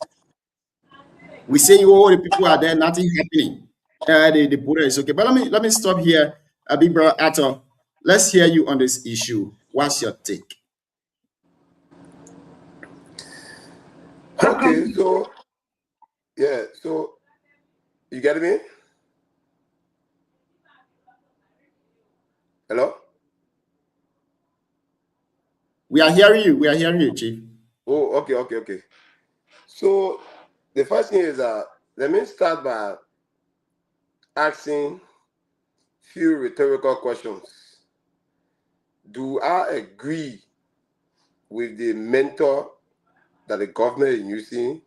We say, oh, the people are there, nothing happening. The border is okay. But let me stop here. Big brother Ato, let's hear you on this issue. What's your take? Okay, so you get me? Hello? We are hearing you, Chief. Oh, okay. So the first thing is let me start by asking few rhetorical questions. Do I agree with the mentor that the government is using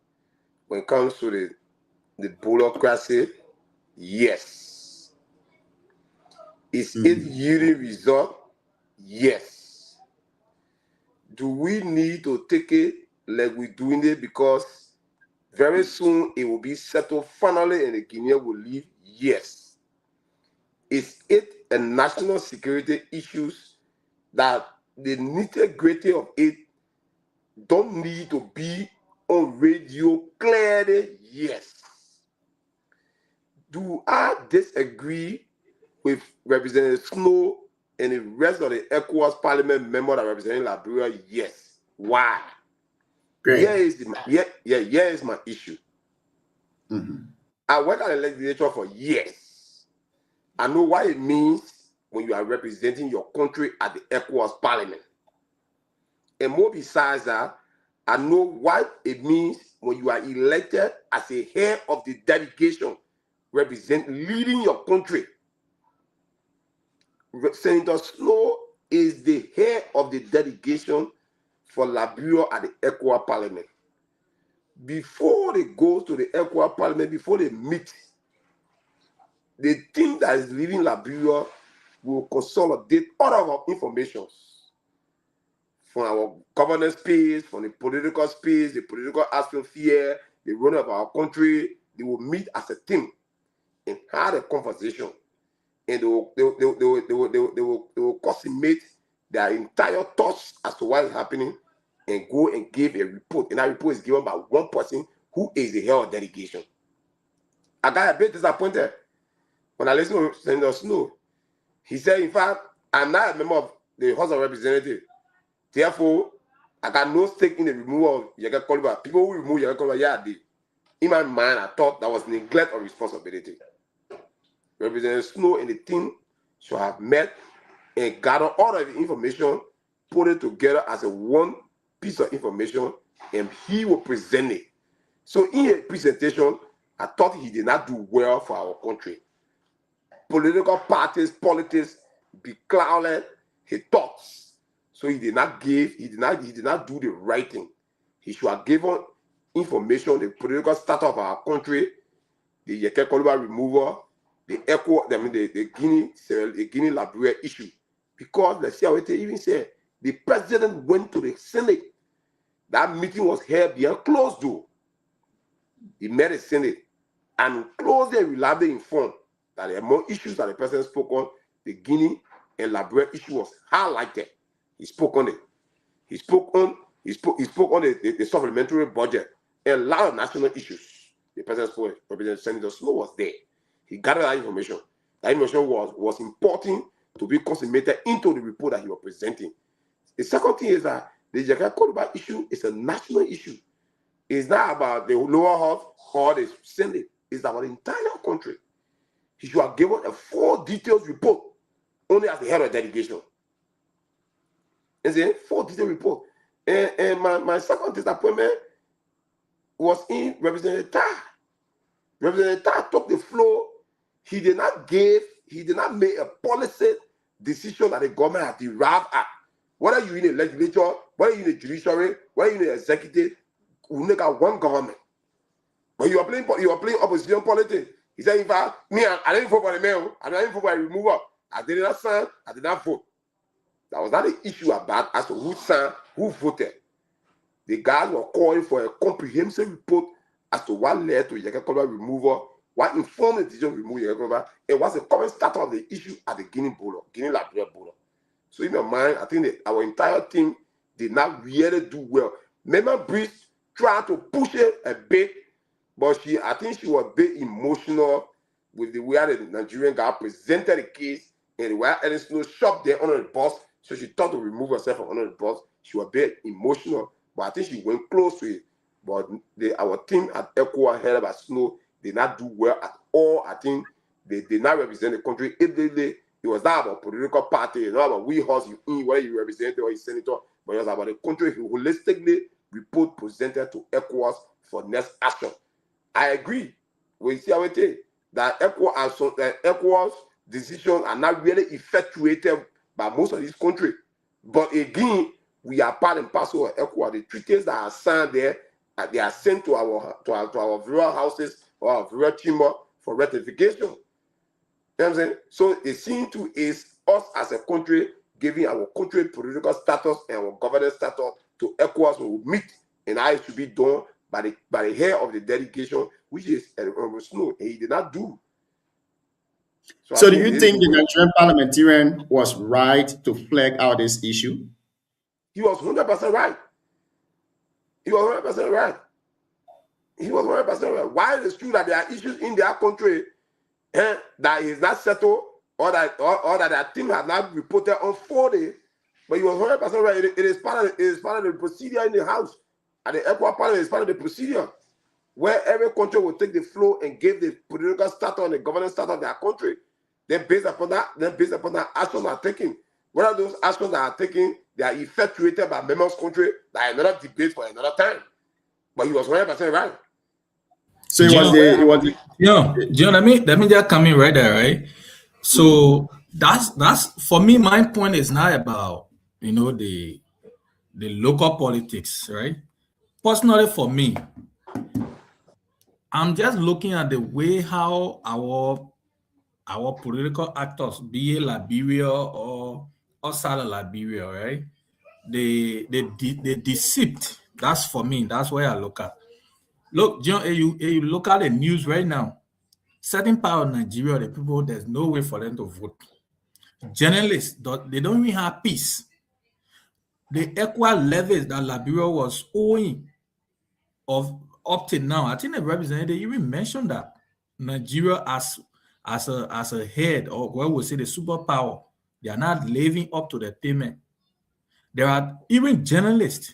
when it comes to the bureaucracy? Yes. Is it yielding result? Yes. Do we need to take it like we're doing it because very soon it will be settled finally and the Guinean will leave? Yes. Is it a national security issues that the nitty-gritty of it don't need to be on radio clearly? Yes. Do I disagree with Representative Snow and the rest of the ECOWAS Parliament member that represent Liberia? Yes. Why? Great. Here is my issue. I work at the legislature for years. I know what it means when you are representing your country at the ECOWAS Parliament. And more besides that, I know what it means when you are elected as a head of the delegation leading your country. Senator Snow is the head of the delegation for Liberia at the ECOWAS Parliament. Before they go to the ECOWAS Parliament, before they meet, the team that is leading Liberia will consolidate all of our information from our governance space, from the political space, the political atmosphere, the run of our country. They will meet as a team and have a conversation, and they will consummate their entire thoughts as to what is happening and go and give a report. And that report is given by one person who is the head of delegation. I got a bit disappointed when I listened to Senator Snow. He said, in fact, I'm not a member of the House of Representatives. Therefore, I got no stake in the removal of Yega Koliba. People who remove Yega Koliba, yeah, they. In my mind, I thought that was neglect of responsibility. Representative Snow and the team should have met and gathered all of the information, put it together as a one piece of information, and he will present it. So in his presentation, I thought he did not do well for our country. Political parties, politics beclouded his thoughts. So he did not do the right thing. He should have given information, the political status of our country, the Yeke Koliba removal, the Guinea Liberia issue. Because let's see how it even said, the president went to the Senate. That meeting was held behind closed door. He met the Senate and closely and reliably informed that there are more issues that the president spoke on. The Guinea and Liberia issue was highlighted. He spoke on it. He spoke on the supplementary budget and a lot of national issues. The president spoke. Representative Senator Snow was there. He gathered that information. That information was important to be consummated into the report that he was presenting. The second thing is that the Yega Koliba issue is a national issue. It's not about the lower house or the Senate. It's about the entire country. He should have given a full detailed report only as the head of delegation. It's a full detailed report. And my second disappointment was in Representative Tah. Representative Tah took the floor. He did not make a policy decision that the government had derived at. Whether you're in the legislature, whether you're in the judiciary, whether you're in the executive, we make out one government. But you are playing opposition politics. He said, in fact, me, I didn't vote for the mayor. I didn't vote for the removal. I did not sign. I did not vote. That was not the issue about as to who signed, who voted. The guys were calling for a comprehensive report as to what led to Yega Koliba removal, what informed the decision to remove Yega Koliba, and what's the current status of the issue at the Guinea Liberia border. So in my mind, I think that our entire team did not really do well. Member Breeze tried to push it a bit, but I think she was a bit emotional with the way the Nigerian guy presented the case and the way Ellen Snow shoved there under the bus. So she thought to remove herself from under the bus. She was a bit emotional, but I think she went close to it. But our team at ECOWAS, headed by Snow, did not do well at all. I think they did not represent the country. It was not about political party, it's not about we horse you in, whether you represent or you senator, but it was about the country holistically report presented to ECOWAS for next action. I agree with CRT that ECOWAS decisions are not really effectuated by most of these countries. But again, we are part and parcel of ECOWAS. The treaties that are signed there, they are sent to our rural houses or our rural chamber for ratification. You know what I'm saying? So the scene too is us as a country giving our country political status and our governance status to ECOWAS when we meet, and how it should be done by the head of the delegation, which is Snow, and he did not do. So do you think the Nigerian parliamentarian was right to flag out this issue? He was 100% right. He was 100% right. He was 100% right. Why is it true that there are issues in their country that is not settled or that their team has not reported on 4 days? But he was 100% right. It is part of the procedure in the House. At the ECOWAS Parliament, it's part of the procedure where every country will take the floor and give the political status and the governance status of their country. Then based upon that, actions are taken. Whether those actions that are taken, they are effectuated by members' country, that is another debate for another time. But he was 100% right. So John, let me just come in right there, right? So that's for me. My point is not about the local politics, right? Personally, for me, I'm just looking at the way how our political actors, be it Liberia or outside of Liberia, right? They deceit. That's for me. That's where I look at. Look, John, you look at the news right now. Certain part of Nigeria, the people, there's no way for them to vote. Journalists, they don't even have peace. The equal levels that Liberia was owing of up to now, I think the representative even mentioned that Nigeria as a head, or what we say the superpower, they are not living up to the payment. There are even journalists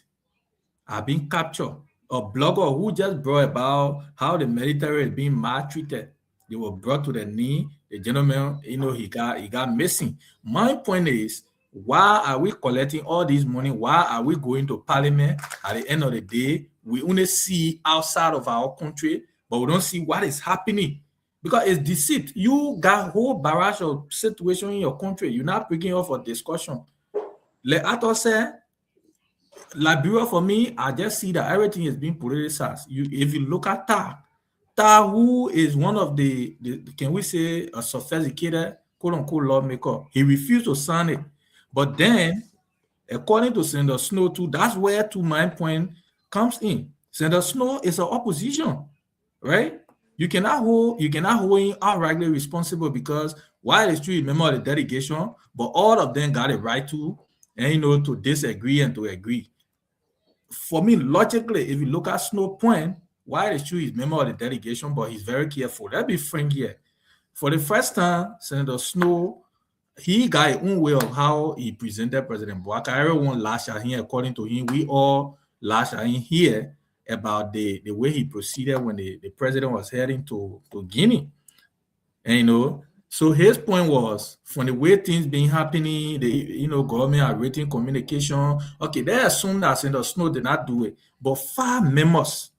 are being captured. A blogger who just brought about how the military is being maltreated. They were brought to the knee. The gentleman, he got missing. My point is, why are we collecting all this money? Why are we going to parliament? At the end of the day, we only see outside of our country, but we don't see what is happening. Because it's deceit. You got whole barrage of situation in your country. You're not bringing up for discussion. Like Arthur said, Liberia, for me, I just see that everything is being politicized. If you look at Ta, who is one of the can we say a sophisticated quote-unquote lawmaker, he refused to sign it. But then, according to Senator Snow too, that's where to my point comes in. Senator Snow is an opposition, right? You cannot hold him outrightly responsible, because while it's true, member of the delegation, but all of them got a right to, and to disagree and to agree. For me, logically, if you look at Snow point, while it's true he's member of the delegation, but he's very careful. Let's be frank here. For the first time, Senator Snow, he got his own way of how he presented President Bouaka. Everyone lashed at him. According to him, we all lashed at him here about the way he proceeded when the president was heading to Guinea. And so his point was, from the way things been happening, the government are rating communication. Okay, they assume that Senator Snow did not do it, but 5 members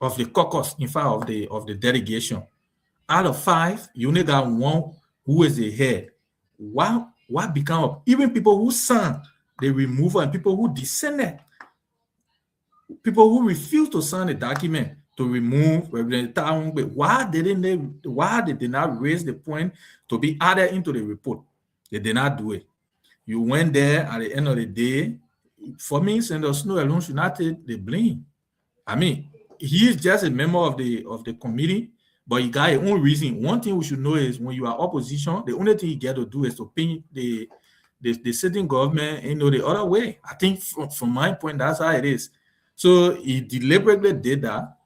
of the caucus, in fact, of the delegation, out of 5, you only got 1 who is the head. What become of even people who signed the removal and people who dissented, people who refused to sign the document to remove Reverend Taungbe? Why did they not raise the point to be added into the report? They did not do it. You went there at the end of the day. For me, Senator Snow alone should not take the blame. I mean, he is just a member of the committee, but he got his own reason. One thing we should know is, when you are opposition, the only thing you get to do is to pin the sitting government the other way. I think from my point, that's how it is. So he deliberately did that,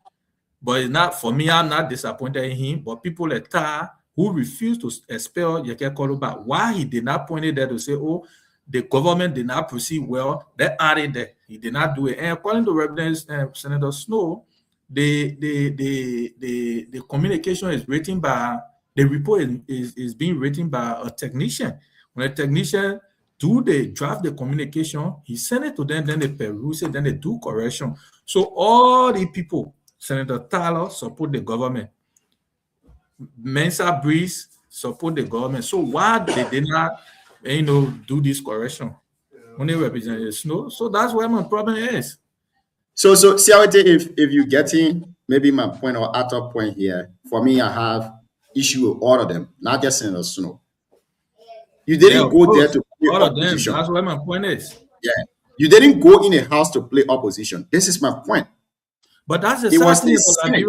but it's not, for me, I'm not disappointed in him. But people like Ta, who refused to expel Yeke Koluba, why he did not point it there to say, oh, the government did not proceed well, they added that. He did not do it. And according to Reverend Senator Snow, the communication is written by, the report is being written by a technician. When a technician draft the communication, he send it to them, then they peruse it, then they do correction. So all the people, Senator Tyler support the government, Mensa Breeze support the government. So why they did not do this correction? Only Representative Snow. So that's where my problem is. So CRT, if you're getting maybe my point or Arthur point here, for me, I have issue with all of them, not just Senator Snow. You didn't go there to play all opposition. Of them. That's where my point is. Yeah, you didn't go in a house to play opposition. This is my point. But that's the It was thing the Senate.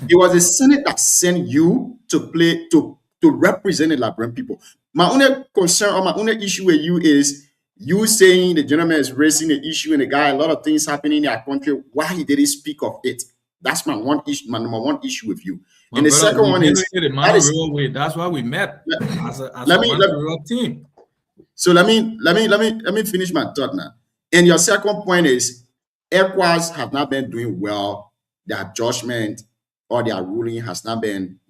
It was the Senate that sent you to play to represent the Liberian people. My only concern or my only issue with you is you saying the gentleman is raising the issue and the guy, a lot of things happening in our country. Why he didn't speak of it? That's my one issue, my number one issue with you. And the second one is that's why we met as a team. So let me finish my thought now. And your second point is ECOWAS have not been doing well. Their judgment or their ruling has not been,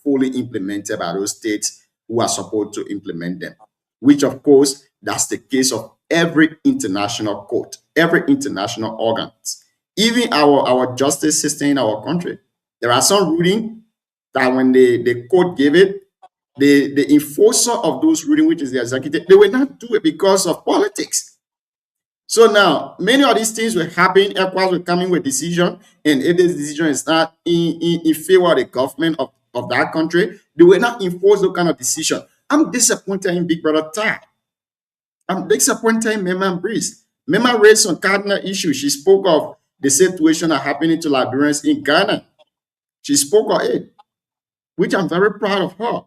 fully implemented by those states who are supposed to implement them. Which, of course, that's the case of every international court, every international organ, even our justice system in our country. There are some ruling that when the court gave it, the enforcer of those rulings, which is the executive, they will not do it because of politics. So now, many of these things will happen. ECOWAS will come in with decision, and if this decision is not in favor of the government of that country, they will not enforce those kind of decision. I'm disappointed in Big Brother Ty. I'm disappointed in Mema Breeze. Mema raised some cardinal issues. She spoke of the situation that happening to Liberians in Ghana. She spoke of it, which I'm very proud of her.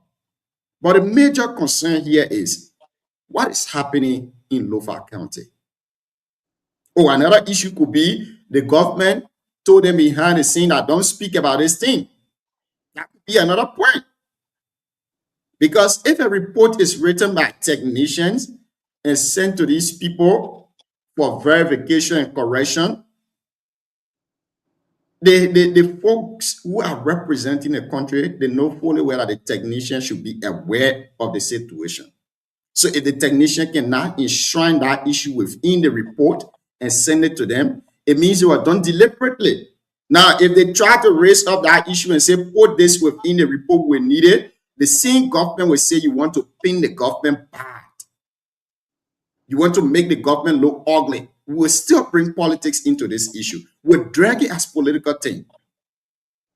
But the major concern here is what is happening in Lofa County. Oh, another issue could be the government told them behind the scene that don't speak about this thing. That could be another point. Because if a report is written by technicians and sent to these people for verification and correction, the folks who are representing the country, they know fully well that the technician should be aware of the situation. So if the technician cannot enshrine that issue within the report and send it to them, it means it was done deliberately. Now, if they try to raise up that issue and say, put this within the report we need it, the same government will say you want to pin the government bad. You want to make the government look ugly. We will still bring politics into this issue. We'll drag it as political thing.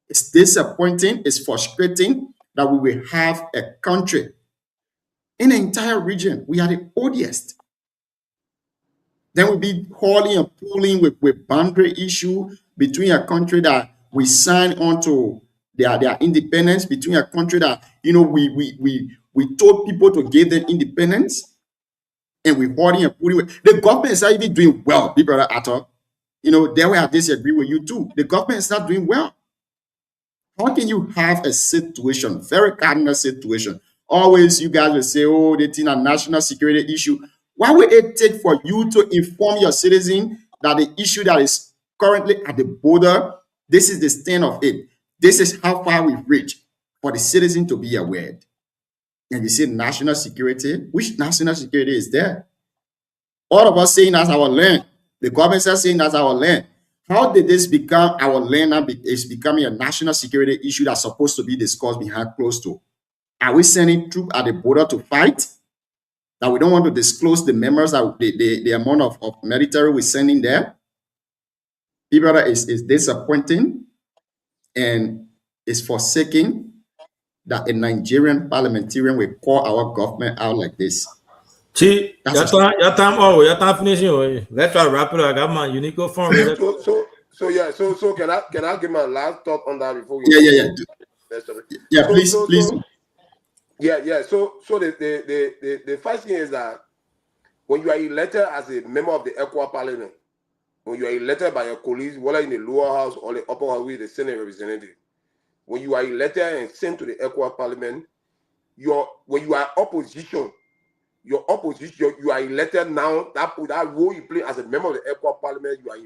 It's disappointing, it's frustrating that we will have a country in the entire region. We are the odious. Then we'll be hauling and pulling with boundary issue between a country that we signed on to their independence, between a country that, you know, we told people to give them independence, and we're hauling and pulling with. The government is not even doing well, Big Brother Ato. You know, there where I disagree with you too. The government is not doing well. How can you have a situation, very cardinal situation? Always you guys will say, oh, they think a national security issue. Why would it take for you to inform your citizen that the issue that is currently at the border, this is the stand of it. This is how far we've reached for the citizen to be aware. And you say national security, which national security is there? All of us saying that's our land. The government is saying that's our land. How did this become our land and it's becoming a national security issue that's supposed to be discussed behind closed door? Are we sending troops at the border to fight? That we don't want to disclose the members, the amount of military we're sending there? People, is disappointing, and it's forsaking that a Nigerian parliamentarian will call our government out like this. See, your time finishing. Let's try to wrap it up. I got my unique form. So can I give my last thought on that before we please. So the first thing is that when you are elected as a member of the ECOWAS Parliament, when you are elected by your colleagues, whether in the lower house or the upper house with the Senate representative, when you are elected and sent to the ECOWAS Parliament, when you are opposition, you are elected now. That role you play as a member of the ECOWAS Parliament, you are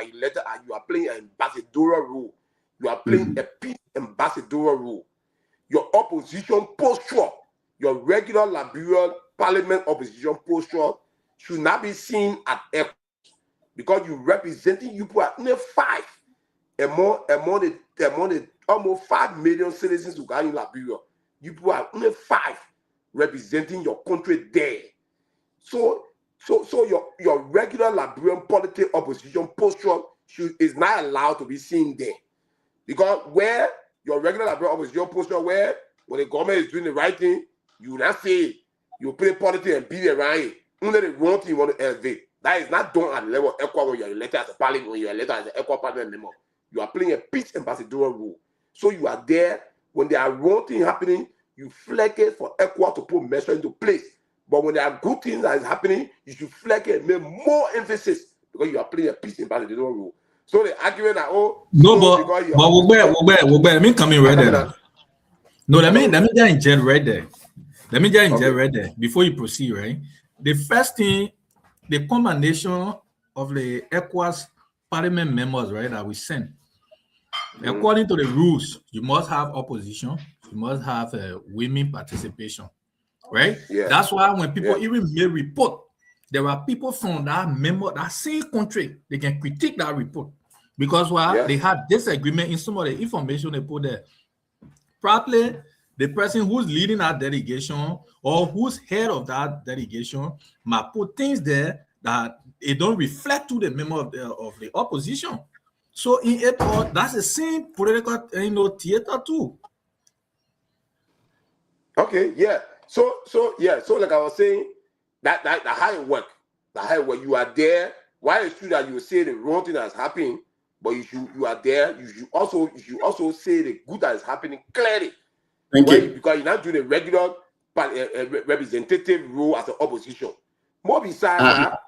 elected and you are playing an ambassadorial role. You are playing a peace ambassadorial role. Your opposition posture, your regular Liberian Parliament opposition posture should not be seen at ECOWAS, because you representing you put near 5 among the almost 5 million citizens who got in Liberia. You put only 5 representing your country there. So your regular Liberian political opposition posture is not allowed to be seen there. Because where your regular Liberian opposition posture, where when the government is doing the right thing, you not say you play politics and beat around it. Only the wrong thing you want to elevate. That is not done at the level of ECOWAS when you are elected as a parliament, when you are elected as an ECOWAS parliament member. You are playing a peace ambassadorial role. So you are there when there are wrong things happening, you flag it for ECOWAS to put measures into place. But when there are good things that is happening, you should flag it and make more emphasis, because you are playing a peace ambassadorial role. So the argument that let me come in right there. No, let me just inject right there. Let me just inject right there before you proceed, right? The first thing, the combination of the ECOWAS parliament members, right, that we send. According to the rules, you must have opposition, you must have women participation, right? Yeah. That's why when people even make report, there are people from that same country, they can critique that report, because they had disagreement in some of the information they put there. Probably the person who's leading that delegation or who's head of that delegation might put things there that it don't reflect to the member of the opposition. So in it all, that's the same political theater too. Okay, yeah. So like I was saying, that how it work. The how it work. You are there. Why it's true that you say the wrong thing that's happening, but you are there. You should also say the good that is happening clearly. Thank you. Because you're not doing a regular representative role as an opposition. More besides that,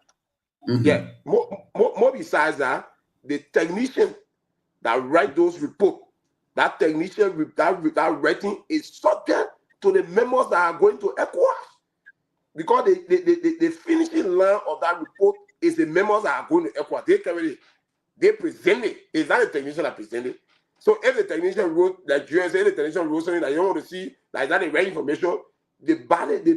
yeah. More besides that, the technician that write those reports, that technician that writing is subject to the members that are going to ECOWAS, because the finishing line of that report is the members that are going to ECOWAS. They present it. It's not the technician that present it. So if the technician wrote, like you say, the technician wrote something that you don't want to see, like that, the right information, the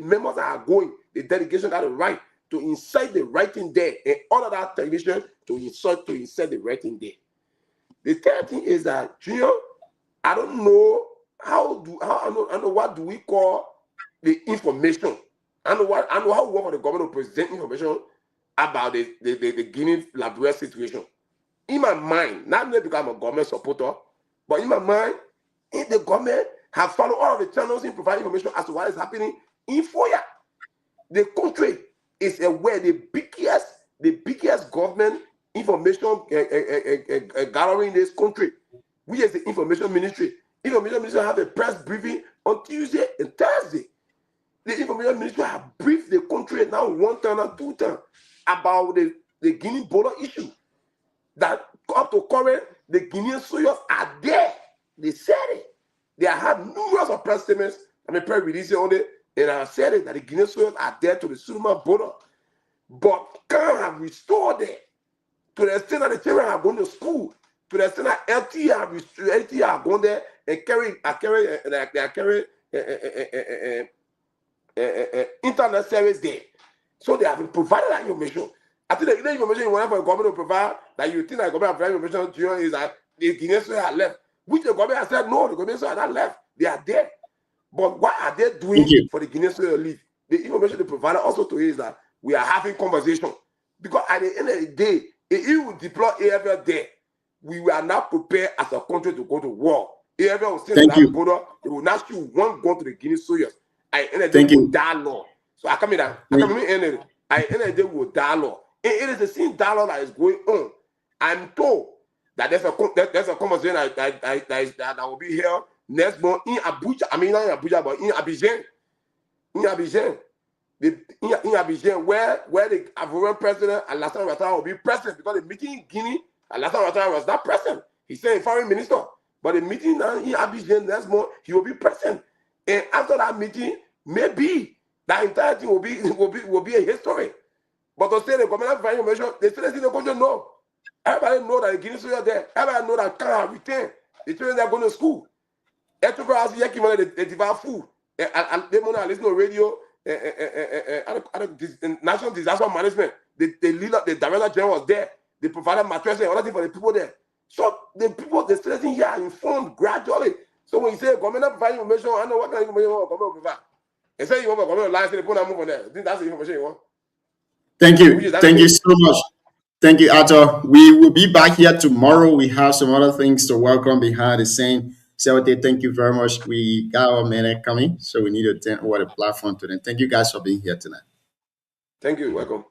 members that are going, the delegation got the right to insert the writing there, and order that technician to insert the writing there. The third thing is that, Junior, I don't know what do we call the information. I know how we want for the government to present information about the Guinea-Liberia situation. In my mind, not because I'm a government supporter, but in my mind, if the government have followed all of the channels in providing information as to what is happening in Foya, the country is aware the biggest government information gathering in this country. We as the information ministry have a press briefing on Tuesday and Thursday. The information ministry have briefed the country now 1 time and 2 times about the Guinea border issue. That up to current, the Guinean soldiers are there. They said it. They have numerous of press statements. Press releases on it, and I said it that the Guinean soldiers are there to the Sudan border, but can't have restored there to the extent that the children are going to school, to the extent that LT are going there and carry internet service there. So they have provided that information. I think the information you want for the government to provide that you think that the government have information to you is that the Guinean soldiers are left, which the government has said no, the Guinean soldiers are not left. They are there. But what are they doing for the Guinean soldiers to leave? The information they provided also to you is that we are having conversation. Because at the end of the day, if you deploy AFL there, we are not prepared as a country to go to war. AFL will stay on that border. They will not shoot one gun to the Guinean soldiers. At the end of the day, we will dialogue. So I come in at the end of the day, we will dialogue. It is the same dialogue that is going on. I'm told that there's a conversation that will be held next month in Abuja. I mean, not in Abuja, but in Abidjan. In Abidjan, where the Ivorian president Alassane Ouattara will be present, because the meeting in Guinea, Alassane Ouattara was not present. He's saying foreign minister. But the meeting now in Abidjan next month, he will be present. And after that meeting, maybe that entire thing will be a history. But to say the government have information, they still in the country know. Everybody know that the Guinean soldiers are there. Everybody know that Canada have returned. The children are going to school. Everybody has here given they devour food. And they listen to radio. National Disaster Management. The leader, the director general was there. They provided mattresses and other things for the people there. So the people, the citizens here are informed gradually. So when you say government not providing information, I know what kind of information you want government provide. And say you want government license, they put a move on there. I think that's the information you want. Thank you. Thank you so much. Thank you, Arthur. We will be back here tomorrow. We have some other things to welcome behind the scene. Sewate, thank you very much. We got our minute coming, so we need to turn over the platform to them. Thank you guys for being here tonight. Thank you. Welcome.